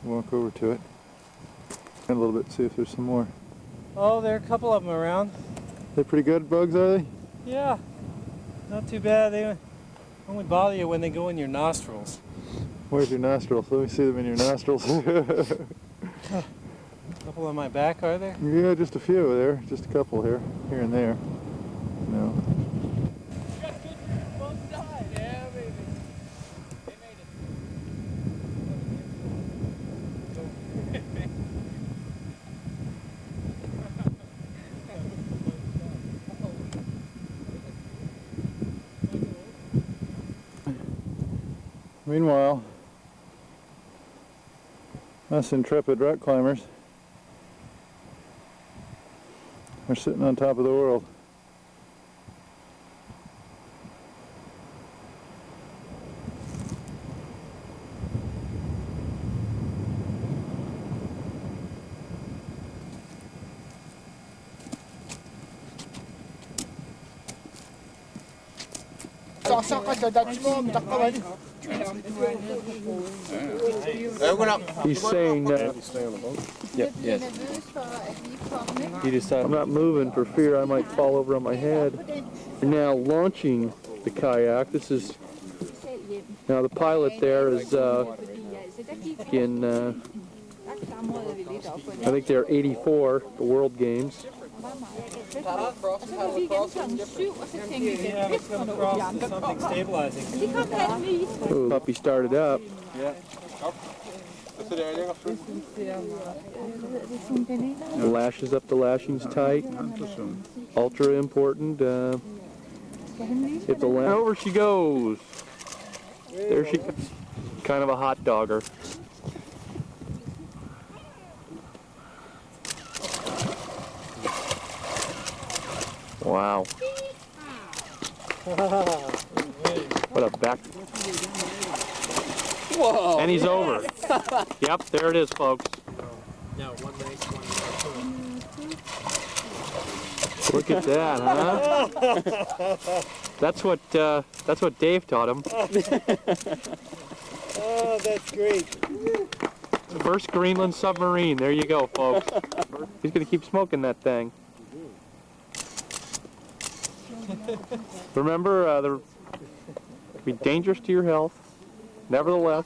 Walk over to it. A little bit, see if there's some more. Oh, there are a couple of them around. They're pretty good bugs, are they? Yeah, not too bad. They only bother you when they go in your nostrils. Where's your nostrils? Let me see them in your nostrils. A couple on my back, are there? Yeah, just a few there. Just a couple here and there. No. Meanwhile, us intrepid rock climbers are sitting on top of the world. He's saying, Yep, yes. You decided. I'm not moving for fear I might fall over on my head. We're now launching the kayak. This is, now the pilot there is in, I think they're 84, the World Games. Something stabilizing. Oh, puppy started up. Yeah. The lashes up, the lashing's tight. Ultra important. Hit the lamp. Over she goes. There she goes. Kind of a hot dogger. Wow. What a back. Whoa. And he's over. Yep, there it is, folks. No, one race, one Look at that, huh? That's what Dave taught him. Oh, that's great. First Greenland submarine. There you go, folks. He's gonna keep smoking that thing. Remember, they're be dangerous to your health. Nevertheless,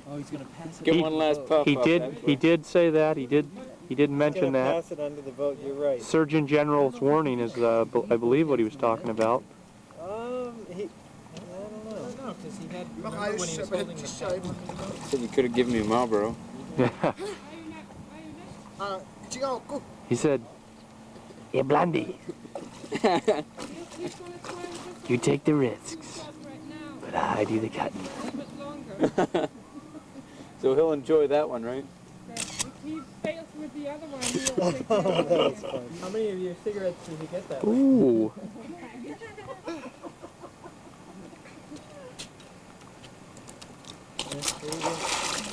Oh, he's gonna pass it. Get one last puff. He did say that. He did mention that. Pass it under the boat. You're right. Surgeon General's warning is, I believe, what he was talking about. I don't know, because he had. Remember when he was holding the said you could have given me a Marlboro. He said, "Yeah, Blondie, you take the risks, but I do the cutting." So he'll enjoy that one, right? If he fails with the other one, he'll take That's fun. How many of your cigarettes did he get that way? Ooh.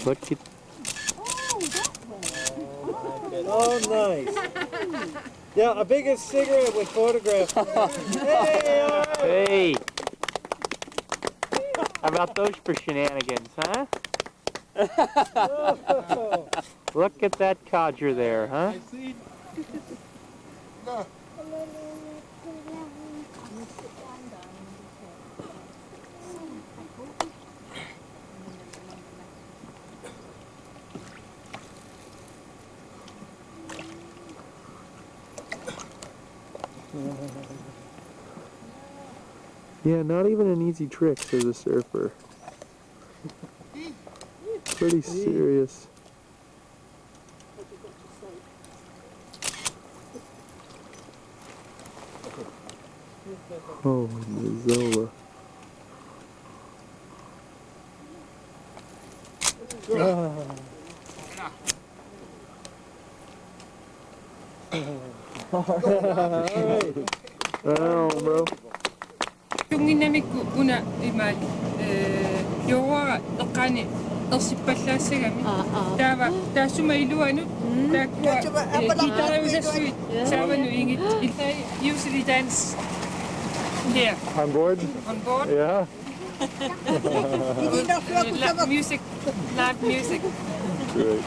Look at. Oh, nice. Yeah, a bigger cigarette with photograph. Hey, all right. Hey. How about those for shenanigans, huh? Look at that codger there, huh? Yeah, not even an easy trick as a surfer. Pretty serious. Oh, Zola. Oh, bro. Tunginamikku una imal jora eqani ersippallaasagami taava taassuma iluanut taakkua kitariulassuit saavanu ingit usually dance here On board? on board Yeah. Music, live music. Great.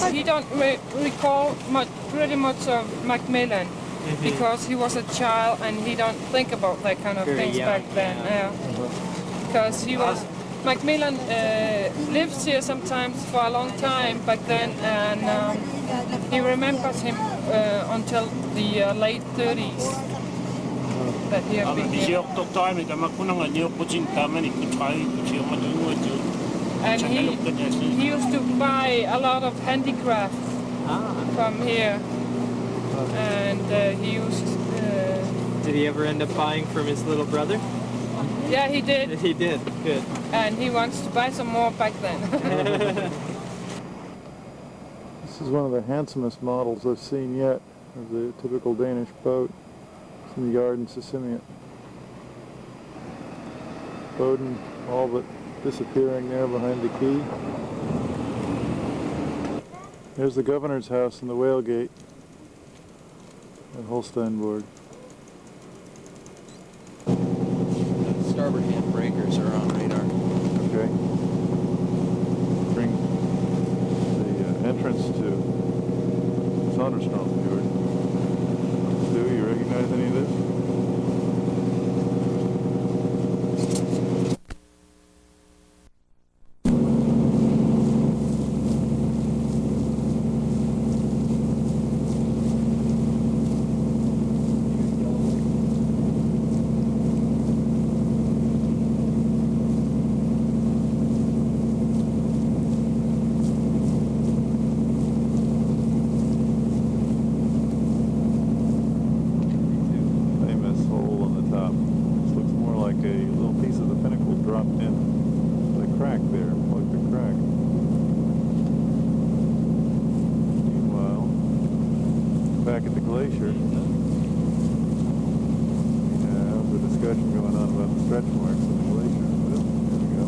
And he don't recall pretty much of Macmillan because he was a child and he don't think about that kind of Very things young, back then. Yeah. Because he was Macmillan lived here sometimes for a long time back then, and he remembers him until the late 30s. That he had been here. And he used to buy a lot of handicrafts from here. And he used... Did he ever end up buying from his little brother? Yeah, he did. He did, good. And he wants to buy some more back then. This is one of the handsomest models I've seen yet of the typical Danish boat. It's in the yard in Sisimiut. Bowdoin all but disappearing there behind the quay. There's the governor's house and the whale gate at Holsteinborg. The starboard hand breakers are on radar. Okay. Bring the entrance to Sonderstrom Fjord. Do you recognize any of this? Back at the glacier, we have the discussion going on about the stretch marks of the glacier. Well, there we go.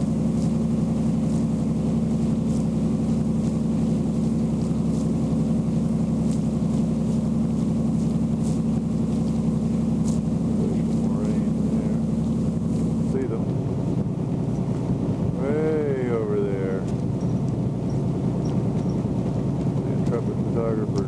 Glacial moraine there. See them? Way over there. The intrepid photographer.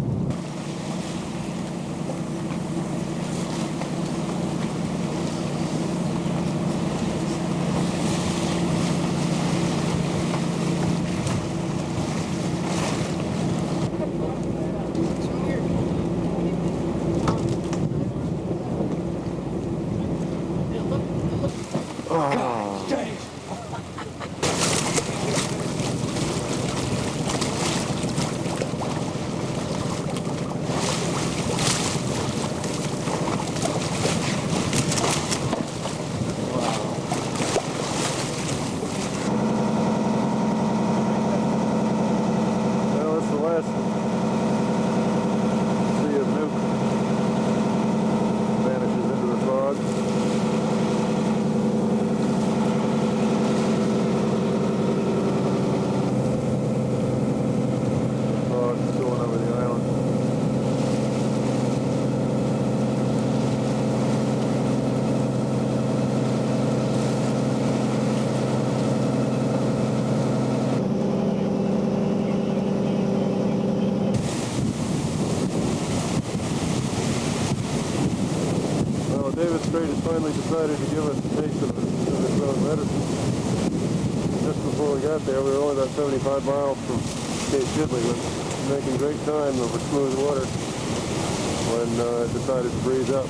David Strait has finally decided to give us a taste of his own medicine. Just before we got there, we were only about 75 miles from Cape Chidley, making great time over smooth water when it decided to freeze up.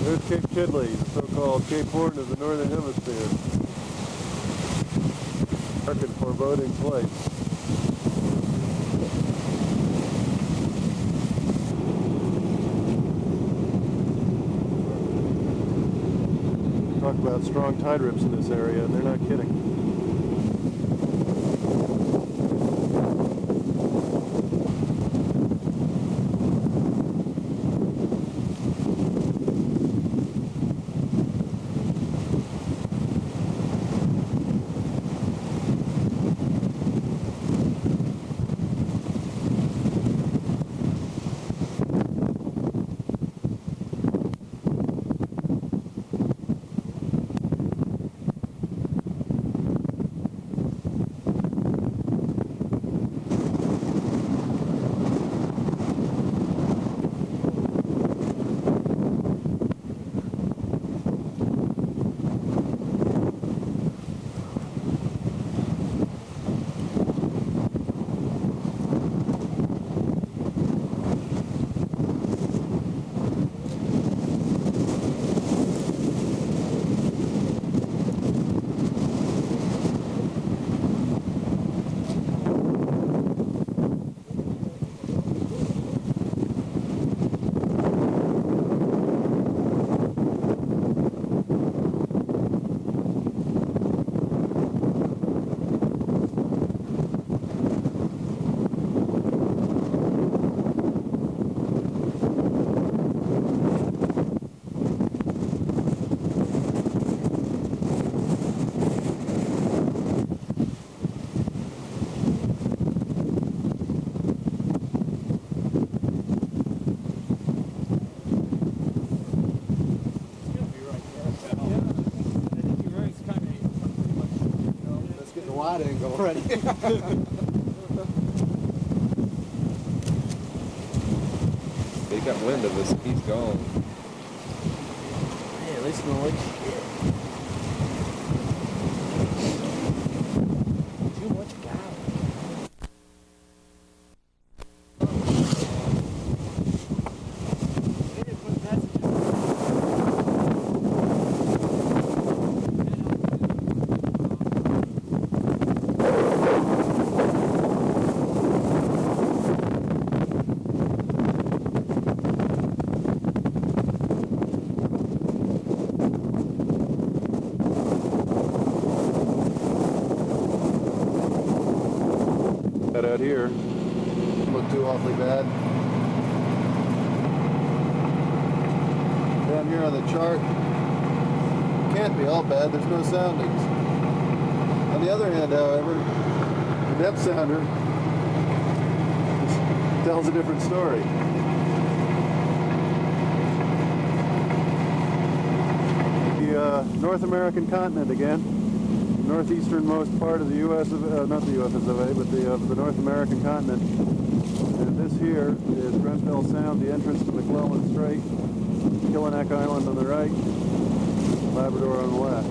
There's Cape Chidley, the so-called Cape Horn of the Northern Hemisphere. Market foreboding place. Talk about strong tide rips in this area, and they're not kidding. already. They got wind of us. He's gone. Yeah, at least no like. Too much cow. That out here. Look too awfully bad. Down here on the chart, can't be all bad. There's no soundings. On the other hand, however, the depth sounder tells a different story. The North American continent again. Northeasternmost part of the U.S. not the U.S. of A., but the North American continent. And this here is Grenfell Sound, the entrance to McClellan Strait, Killenek Island on the right, Labrador on the left.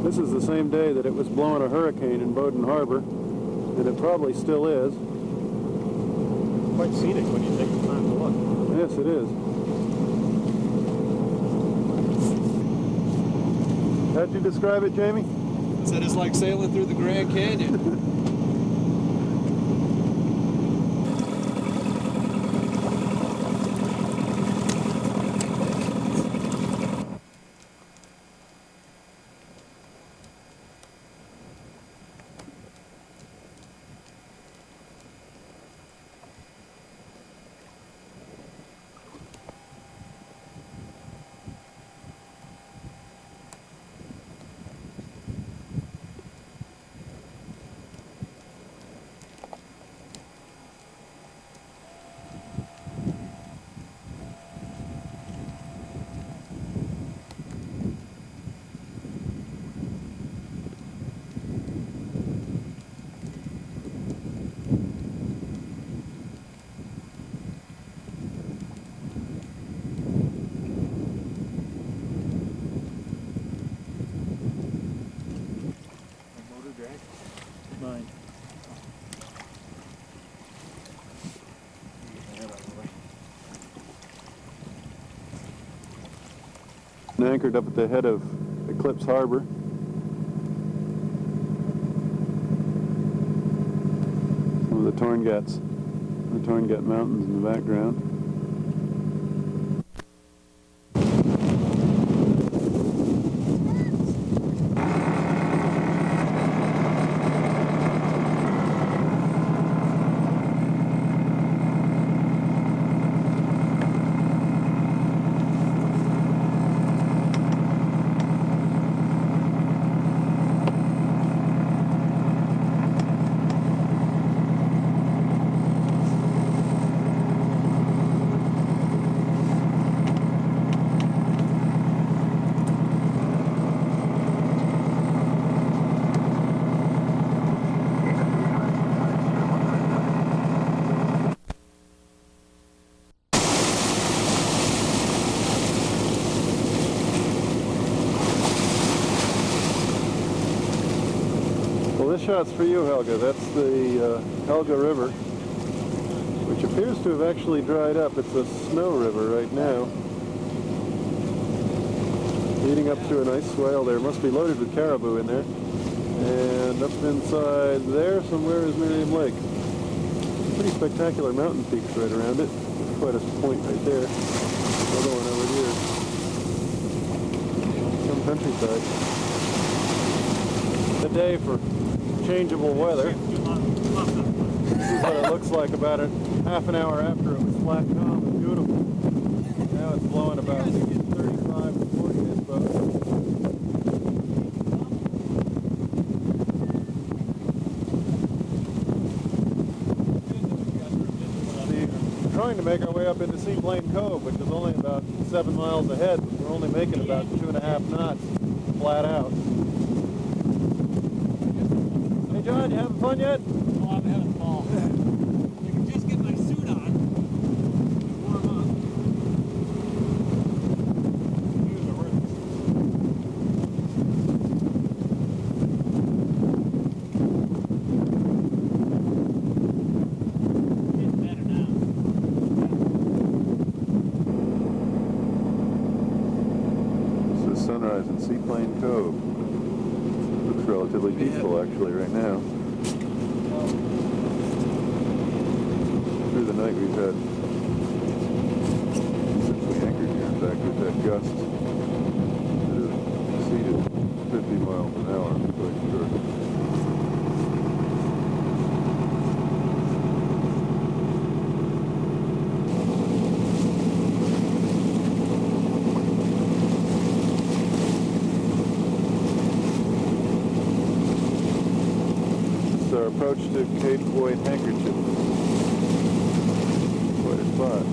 This is the same day that it was blowing a hurricane in Bowdoin Harbor, and it probably still is. Quite scenic when you take the time to look. Yes, it is. How'd you describe it, Jamie? I said it's like sailing through the Grand Canyon. Mine. Anchored up at the head of Eclipse Harbor. Some of the Torngats, the Torngat Mountains in the background. Well, this shot's for you, Helga. That's the Helga River, which appears to have actually dried up. It's a snow river right now. Leading up to a nice swale there. Must be loaded with caribou in there. And up inside there somewhere is Miriam Lake. Pretty spectacular mountain peaks right around it. There's quite a point right there. Another one over here. Some countryside. The day for changeable weather. This is what it looks like about half an hour after it was flat, calm, and beautiful. Now it's blowing about 35 to 40, I suppose. The trying to make our way up into Seaplane Cove, which is only about 7 miles ahead. We're only making about 2.5 knots, flat out. Hey John, you having fun yet? Oh, I'm having fun. I can just get my suit on. Warm up. Here's the rivers. Getting better now. This is sunrise in Seaplane Cove. Looks relatively peaceful actually right now. Through the night we've had, since we anchored here, in fact, we've had gusts that have exceeded 50 miles an hour, I'm quite sure. This is our approach to Cape Voyage Handkerchief. Quite a spot.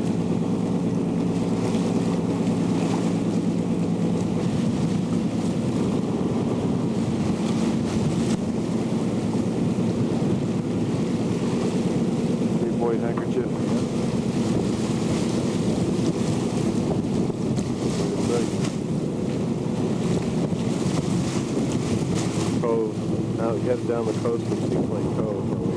Cape Voyage Handkerchief. Cove. Now headed down the coast of Seaplane Cove, are we?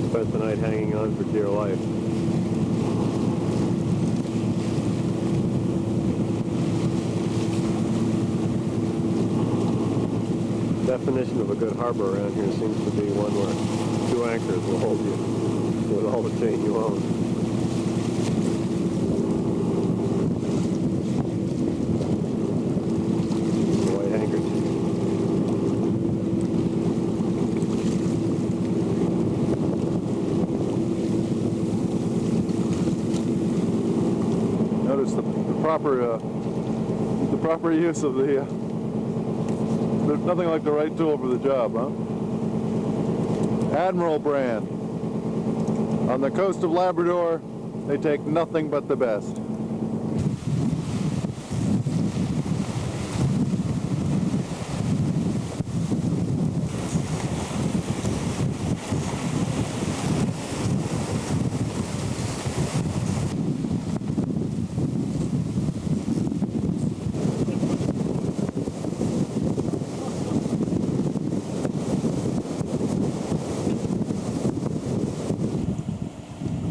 Spent the night hanging on for dear life. Definition of a good harbor around here seems to be one where 2 anchors will hold you with all the chain you own. White handkerchief. Notice the proper use of the. There's nothing like the right tool for the job, huh? Admiral brand. On the coast of Labrador, they take nothing but the best.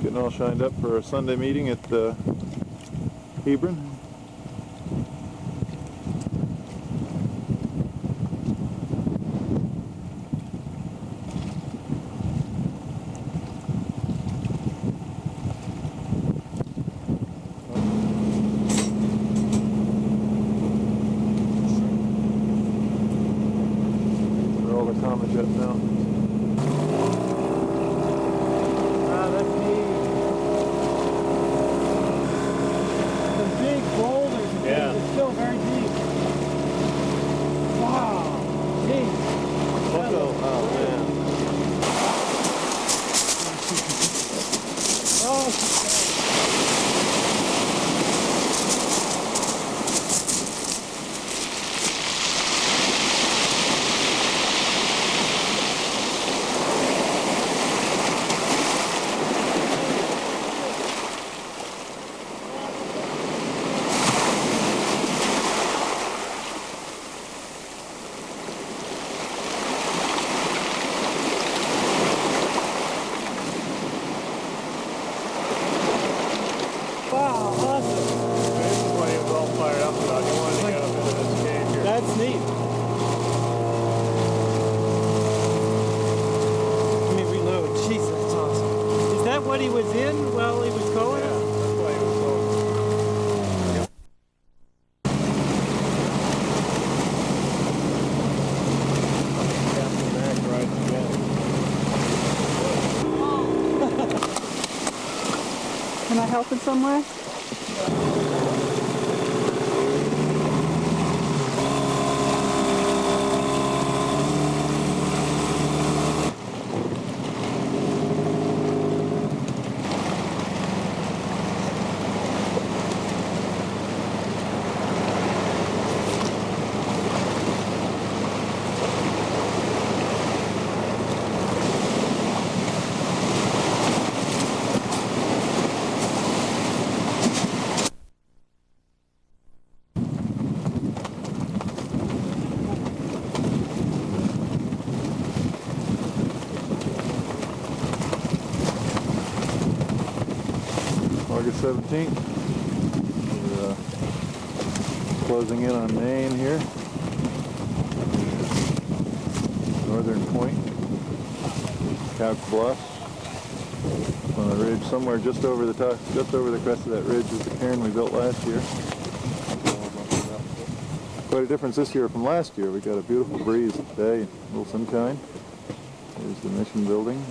Getting all shined up for a Sunday meeting at Hebron. They're all the common jet mountains. Yeah. It's still very deep. Wow. Deep. Oh, man. Wow, awesome. This is what he was all fired up about. He wanted to get up into this cave here. That's neat. Let me reload. Jeez, that's awesome. Is that what he was in while he was going? Yeah, that's why he was going. Captain Mac rides again. Can I help in some way? August 17th. We're closing in on Maine here. Northern Point, Couch Bluffs. On the ridge, somewhere just over the top, just over the crest of that ridge is the cairn we built last year. Quite a difference this year from last year. We got a beautiful breeze today, a little sunshine. There's the mission building.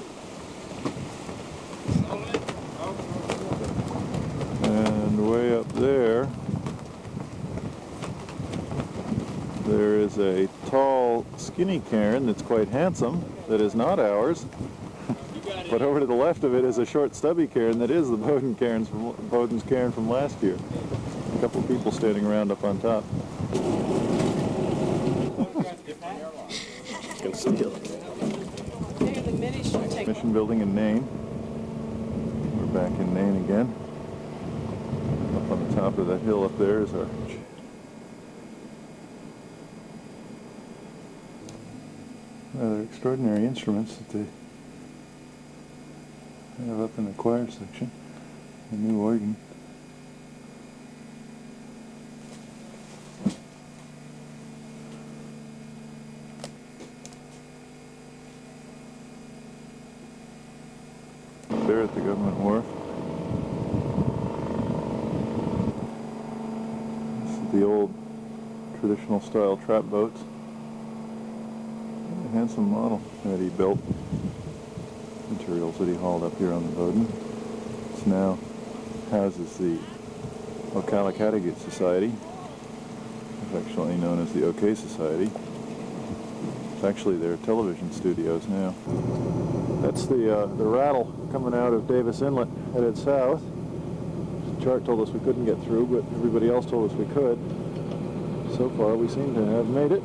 And way up there, there is a tall, skinny cairn that's quite handsome, that is not ours. But over to the left of it is a short, stubby cairn that is the Bowdoin's cairn from last year. A couple of people standing around up on top. Can steal it. Mission building in Nain. We're back in Nain again. Up on the top of that hill up there is our rather extraordinary instruments that they have up in the choir section. The new organ. There at the government wharf. This is the old traditional style trap boats. A handsome model that he built. Materials that he hauled up here on the Bowdoin. This now houses the Ocala Society, affectionately known as the OK Society. It's actually their television studios now. That's the rattle coming out of Davis Inlet headed south. The chart told us we couldn't get through, but everybody else told us we could. So far, we seem to have made it.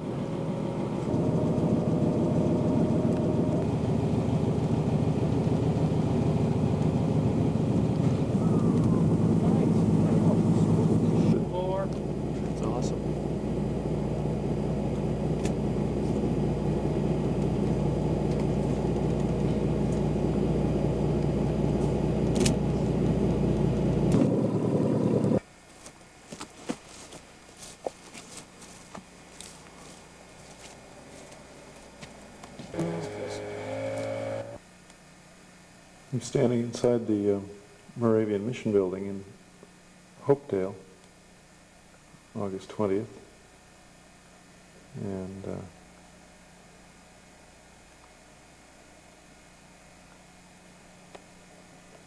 I'm standing inside the Moravian Mission Building in Hopedale, August 20th, and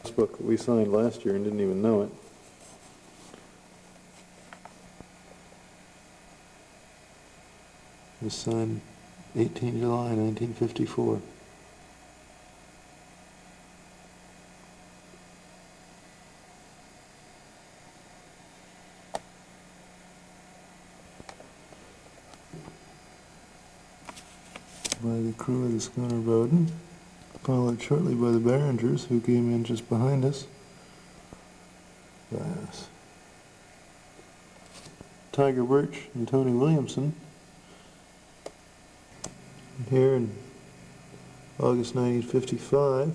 this book that we signed last year and didn't even know it. It was signed 18 July 1954. By the crew of the schooner Bowdoin, followed shortly by the Behringers, who came in just behind us. Yes. Tiger Birch and Tony Williamson. Here in August 1955.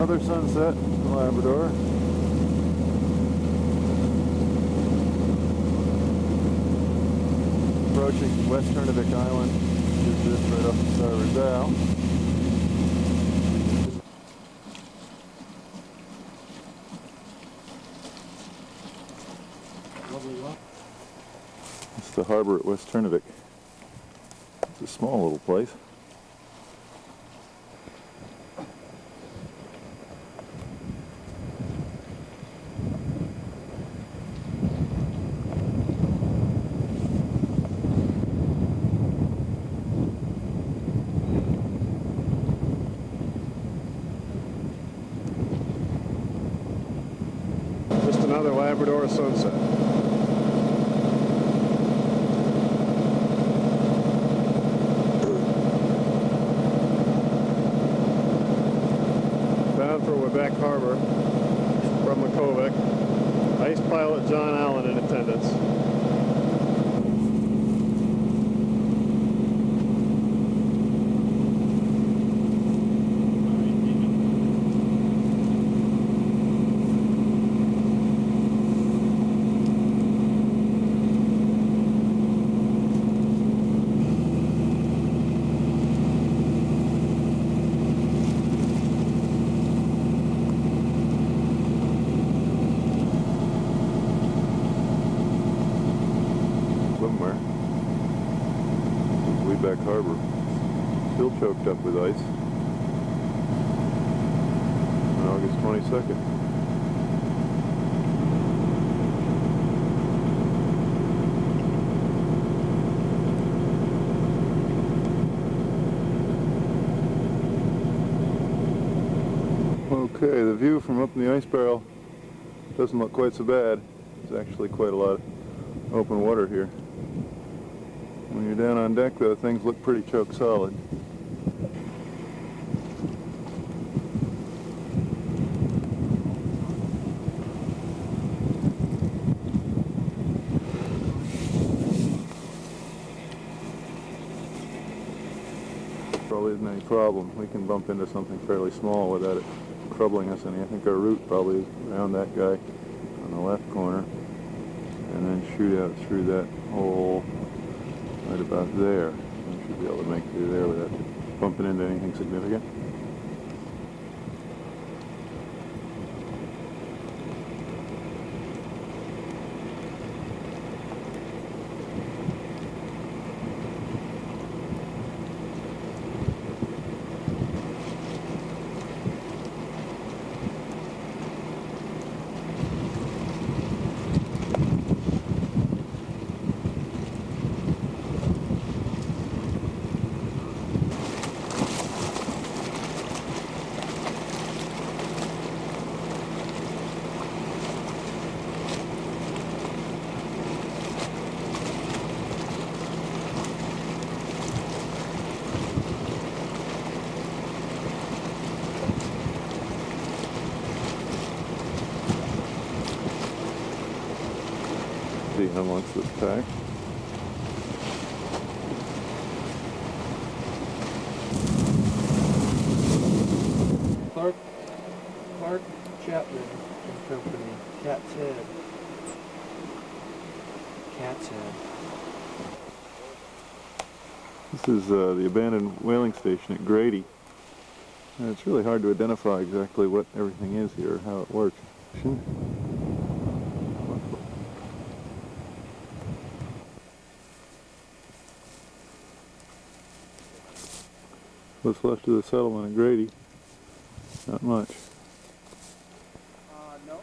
Another sunset in Labrador. Approaching West Turnavik Island, which is just right off the starboard bow. It's the harbor at West Turnavik. It's a small little place. Another Labrador sunset. Wheatback Harbor from Makovic. Ice pilot John Allen in attendance. Wheatback Harbor, still choked up with ice on August 22nd. Okay, the view from up in the ice barrel doesn't look quite so bad. There's actually quite a lot of open water here. When you're down on deck, though, things look pretty choke solid. Probably isn't any problem. We can bump into something fairly small without it troubling us any. I think our route probably is around that guy on the left corner, and then shoot out through that hole right about there. We should be able to make it through there without bumping into anything significant. See how much this pack. Clark Chapman and Company. Cat's Head. Cat's Head. This is the abandoned whaling station at Grady. And it's really hard to identify exactly what everything is here or how it works. What's left of the settlement at Grady? Not much. No.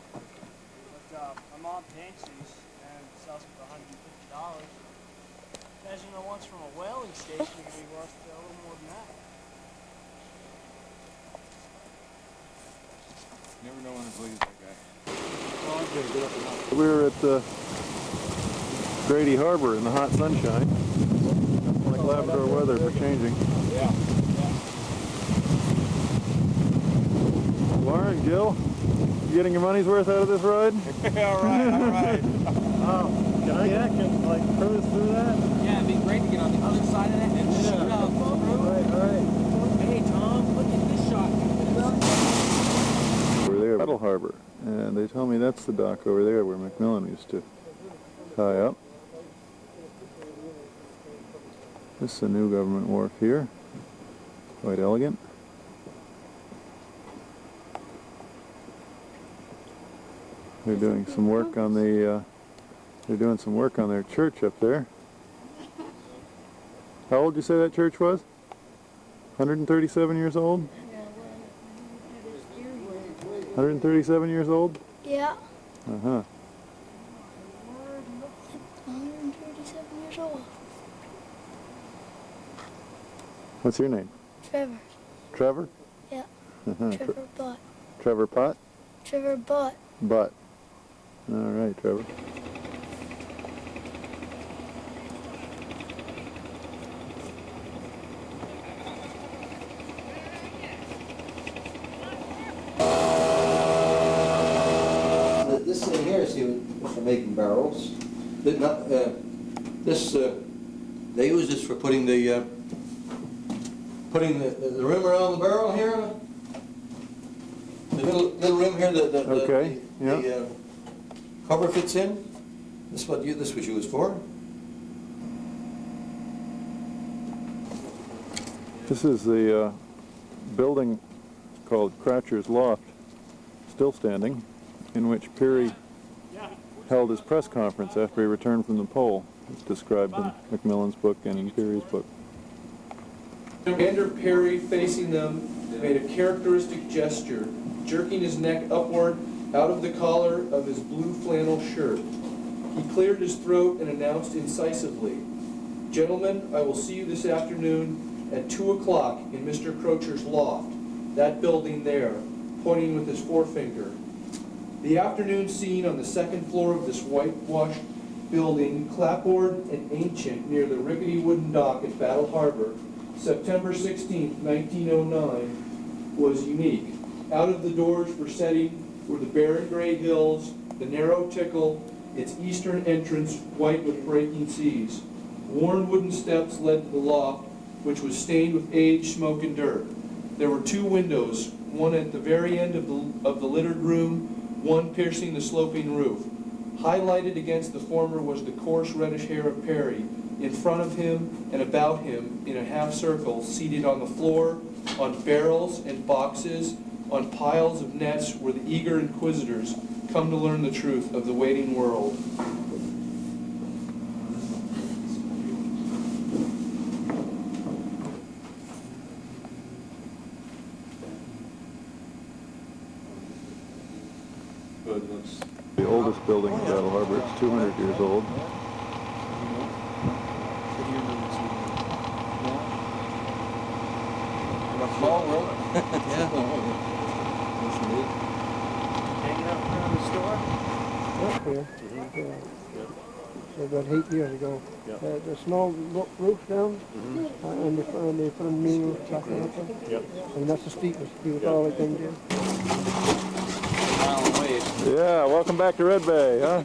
But my mom pensions and sells it for $150. Imagine the ones from a whaling station are going to be worth a little more than that. Never know when to believe that guy. Well, I'm going to get up and up. We're at Grady Harbor in the hot sunshine. Like Labrador weather for changing. Yeah. Lauren, Gil, you getting your money's worth out of this ride? All right. Oh, can I like cruise through that? Yeah, it'd be great to get on the other side of that and shoot out through. All right. Hey, Tom, look at this shot. We're there, Battle Harbor, and they tell me that's the dock over there where Macmillan used to tie up. This is a new government wharf here, quite elegant. They're doing some work on the. They're doing some work on their church up there. How old did you say that church was? 137 years old? 137 years old? Yeah. Uh-huh. 137 years old. What's your name? Trevor. Trevor? Yeah. Uh-huh. Trevor Butt. Trevor Pot? Trevor Butt. Butt. All right, Trevor. making barrels. They use this for putting the rim around the barrel here. The little rim here that the cover fits in. This is what this was used for. This is the building called Cratcher's Loft, still standing, in which Peary held his press conference after he returned from the pole. It's described in Macmillan's book and in Peary's book. Commander Peary, facing them, made a characteristic gesture, jerking his neck upward out of the collar of his blue flannel shirt. He cleared his throat and announced incisively, "Gentlemen, I will see you this afternoon at 2 o'clock in Mr. Crocher's loft, that building there," pointing with his forefinger. The afternoon scene on the second floor of this whitewashed building, clapboard and ancient, near the rickety wooden dock at Battle Harbor, September 16, 1909, was unique. Out of the doors for setting were the barren gray hills, the narrow Tickle, its eastern entrance white with breaking seas. Worn wooden steps led to the loft, which was stained with age, smoke, and dirt. There were 2 windows, one at the very end of the littered room, one piercing the sloping roof. Highlighted against the former was the coarse reddish hair of Perry. In front of him and about him, in a half circle, seated on the floor, on barrels and boxes, on piles of nets, were the eager inquisitors come to learn the truth of the waiting world. The oldest building in Battle Harbor. It's 200 years old. Small world. Yeah. Hanging out in front of the store? Up here. So about 8 years ago. The small roof down, and they put a new roof back on it. And that's the steepest. He was all like them did. Yeah, welcome back to Red Bay, huh?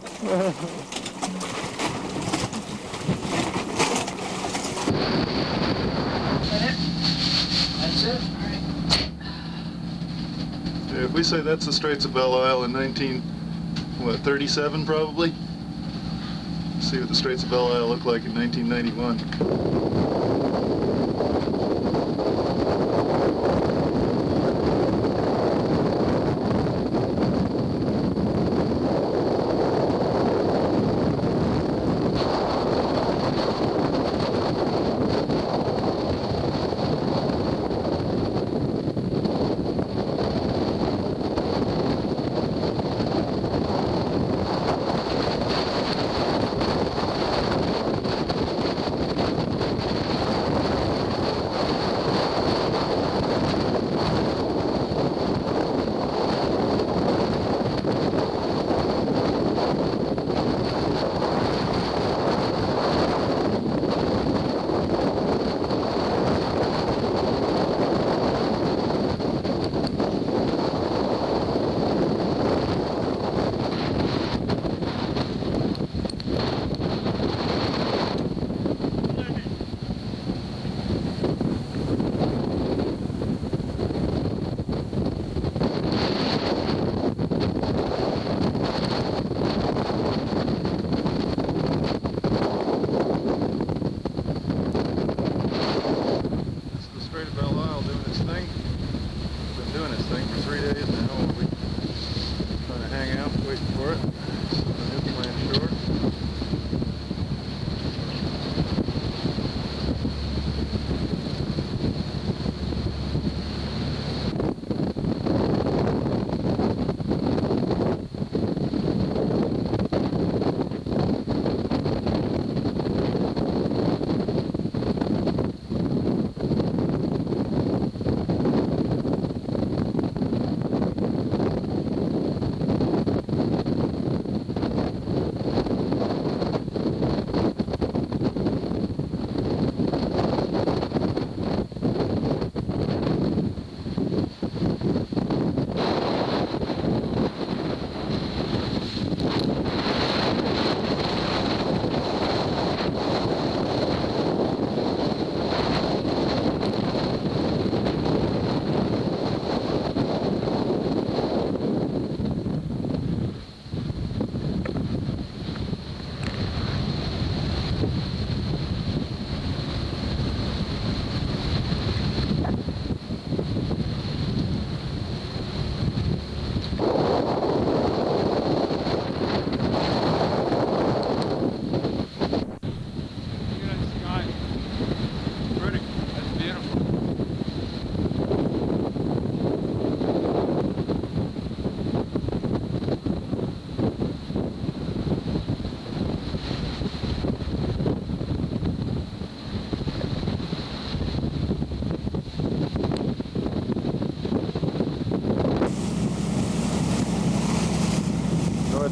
That's it? If we say that's the Straits of Belle Isle in 1937 probably. See what the Straits of Belle Isle looked like in 1991.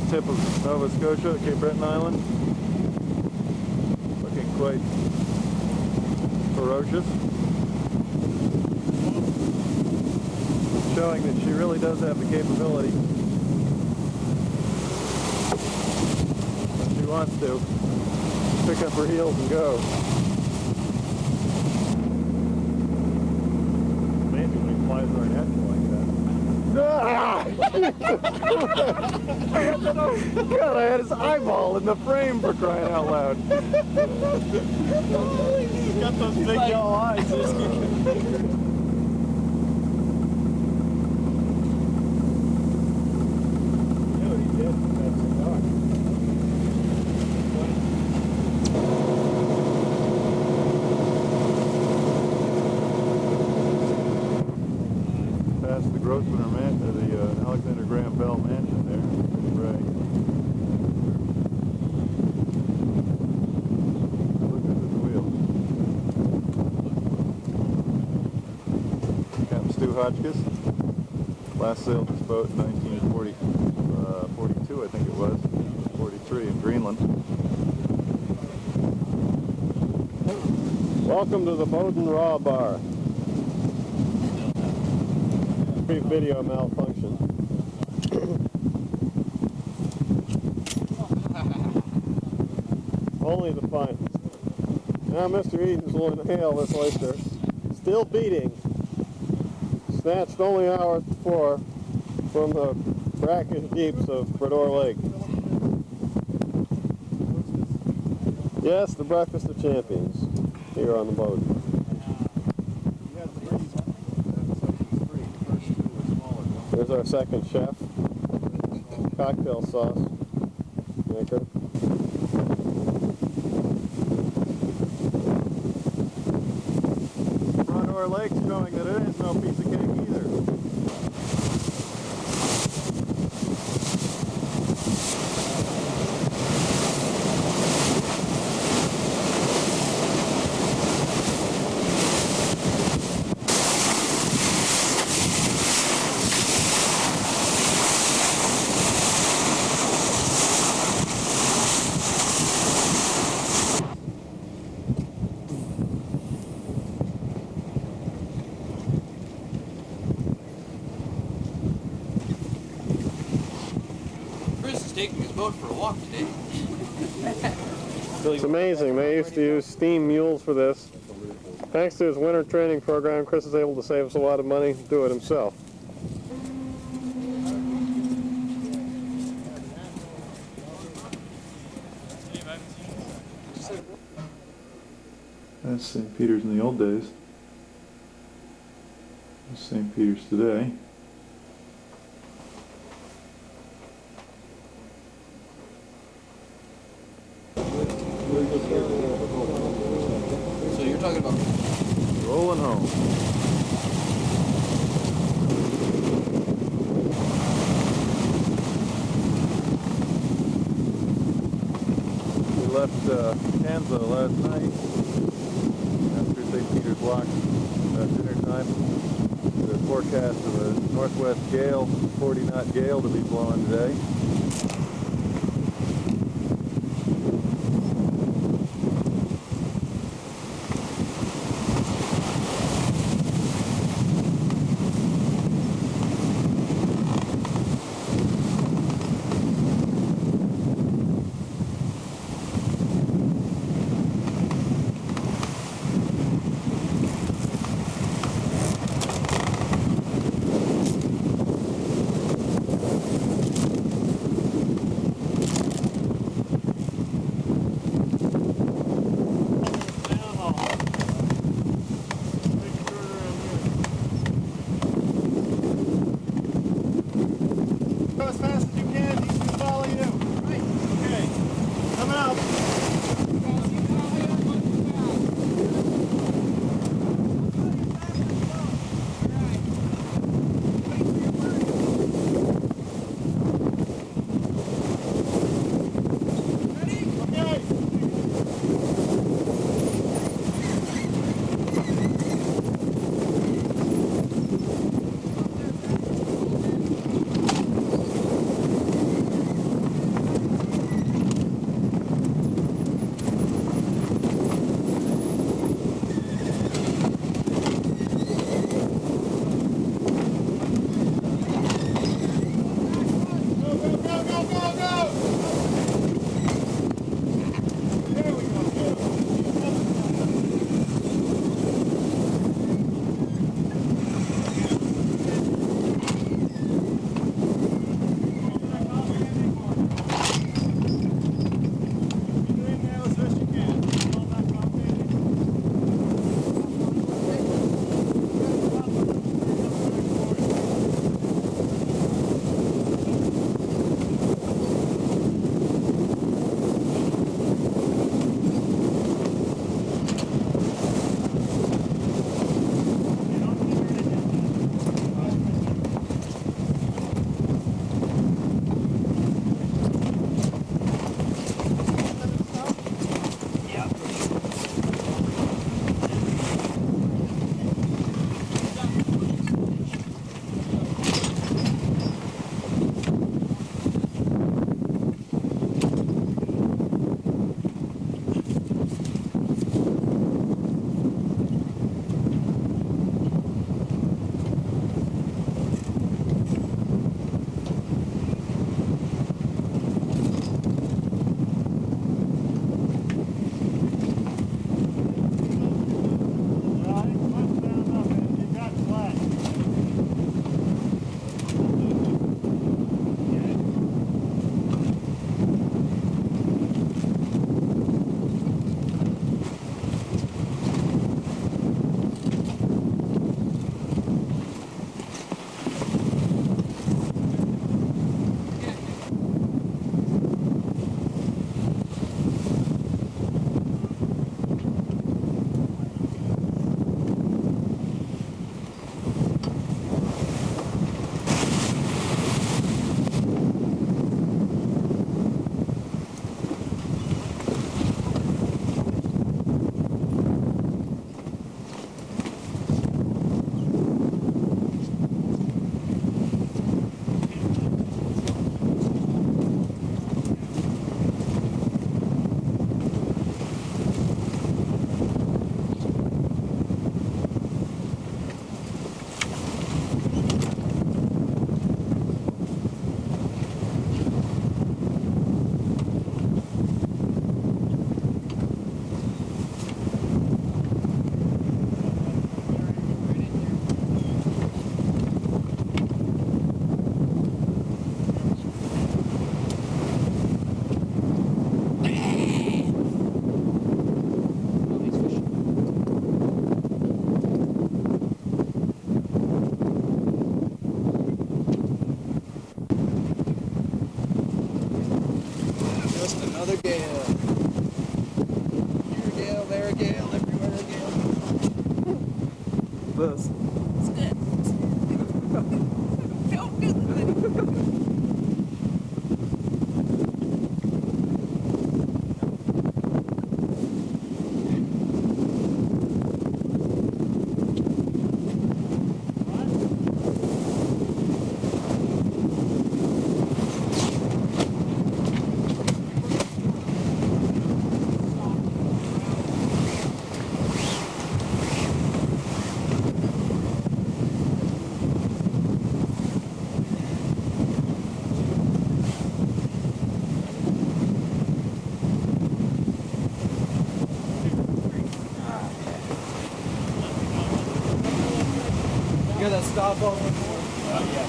tip of Nova Scotia, Cape Breton Island. Looking quite ferocious. Showing that she really does have the capability, when she wants to, pick up her heels and go. Amazing when he flies our net like that. God, I had his eyeball in the frame for crying out loud. He's got those big yellow eyes. Past the Grosvenor the Alexander Graham Bell mansion there. Right. Look who's at the wheel. Captain Stu Hotchkiss. Last sailed this boat in 1942, I think it was. 43 in Greenland. Welcome to the Bowdoin Raw Bar. Video malfunction. Only the finest. Now Mr. Edens will inhale this oyster. Still beating. Snatched only hours before from the brackish deeps of Bredor Lake. Yes, the breakfast of champions here on the boat. There's our second chef, cocktail sauce maker. Bredor Lake showing that it is no piece of cake either. Chris is taking his boat for a walk today. It's amazing. They used to use steam mules for this. Thanks to his winter training program, Chris is able to save us a lot of money, do it himself. That's St. Peter's in the old days. That's St. Peter's today. So you're talking about rolling home. We left Kansas last night after St. Peter's Lock dinner time. The forecast of a northwest gale, 40-knot gale to be blowing today. gale. Here a gale, there a gale, everywhere a gale. This. It's good. Felt good. You got that stop on? Yeah.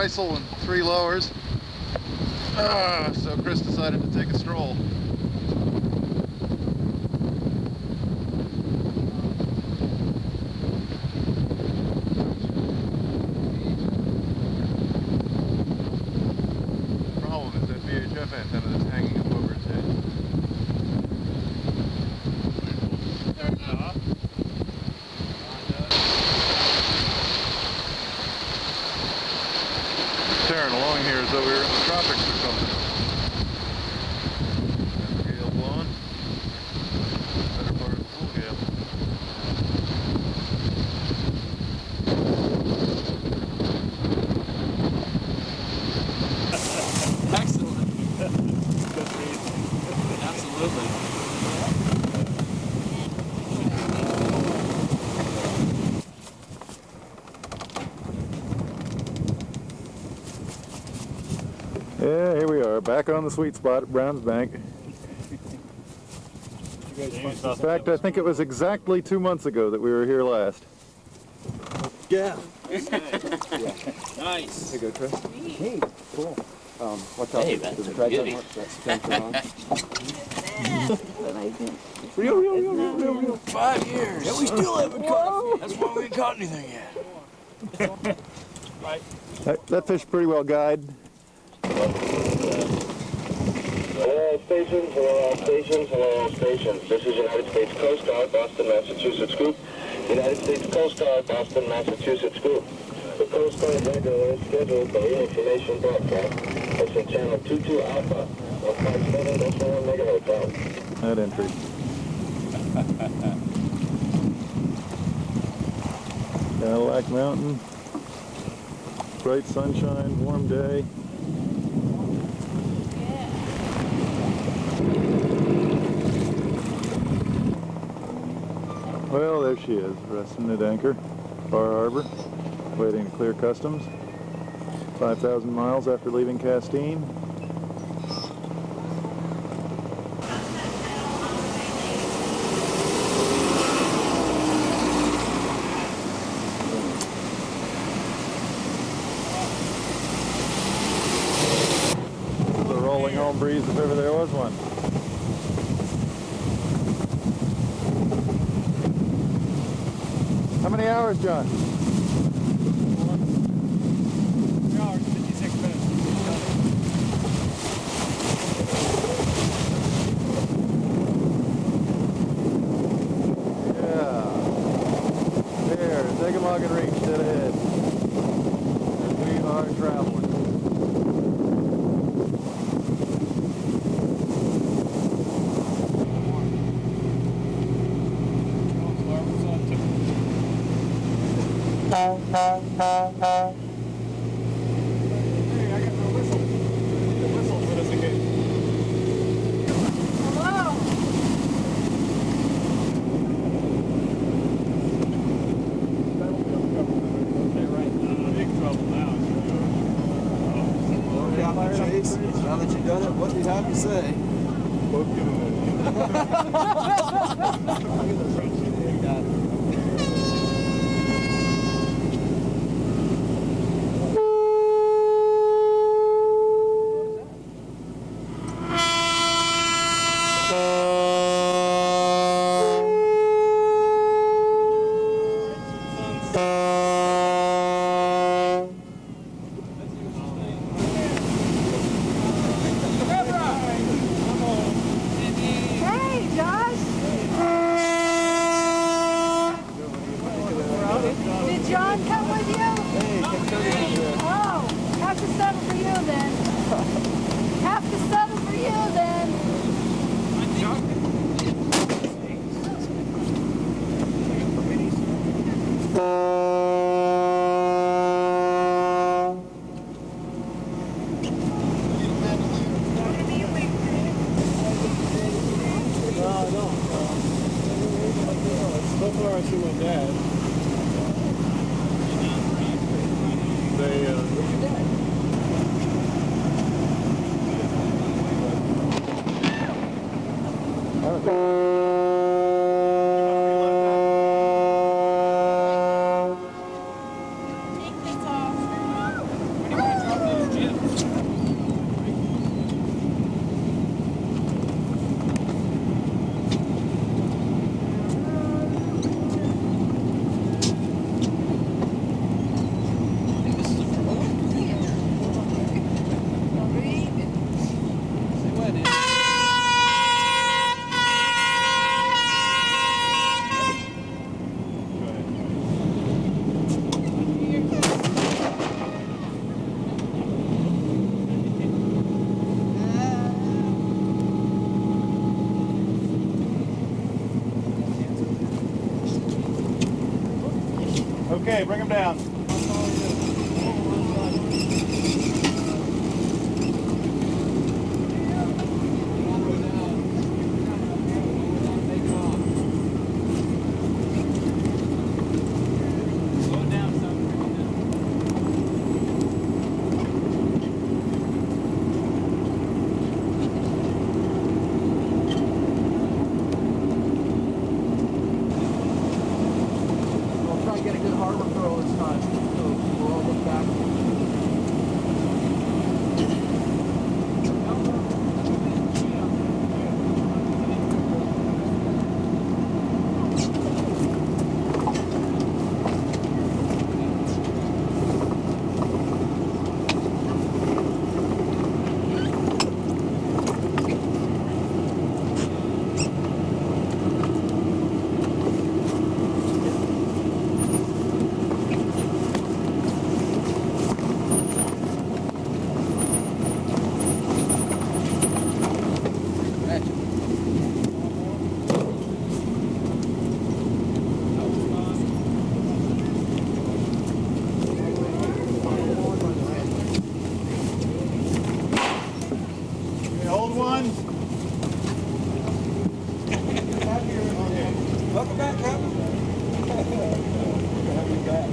Trysail and 3 lowers. So Chris decided to take a stroll. The problem is that VHF antenna that's hanging up over his head. Tearing along here as though we were in the tropics or something. Gale blowing. Better part of the full gale. Excellent. Absolutely. Yeah, here we are, back on the sweet spot at Browns Bank. In fact, I think it was exactly 2 months ago that we were here last. Yeah. Nice. Here you go, Chris. Hey, cool. Watch out. Hey, that's Does the a drag beauty. that much? That's tension on. Real. 5 years. Yeah, we still haven't caught. That's why we ain't caught anything yet. Right. That fish pretty well guyed. Hello all stations, hello all stations, hello all stations. This is United States Coast Guard, Boston, Massachusetts group. United States Coast Guard, Boston, Massachusetts group. The Coast Guard regular is scheduled for information broadcast. It's in channel 22 Alpha, 157.1 megahertz out. That entry. Cadillac Mountain. Bright sunshine, warm day. Well, there she is, resting at anchor, Bar Harbor, waiting to clear customs. 5,000 miles after leaving Castine. The rolling home breeze if ever there was one. How many hours, John? 3 hours, 56 minutes. Yeah. fog and rain dead ahead. And we are traveling. Now that you've done it, what do you have to say? Hey, Josh! Did John come with you? Oh, have to settle for you then. Have to settle for you then. So far I see my dad. Okay, bring him down. We'll try to get a good harbor throw this time. So we'll all look back. Hold one. Welcome back, Captain. Good to have you back.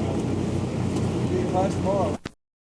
See you tomorrow.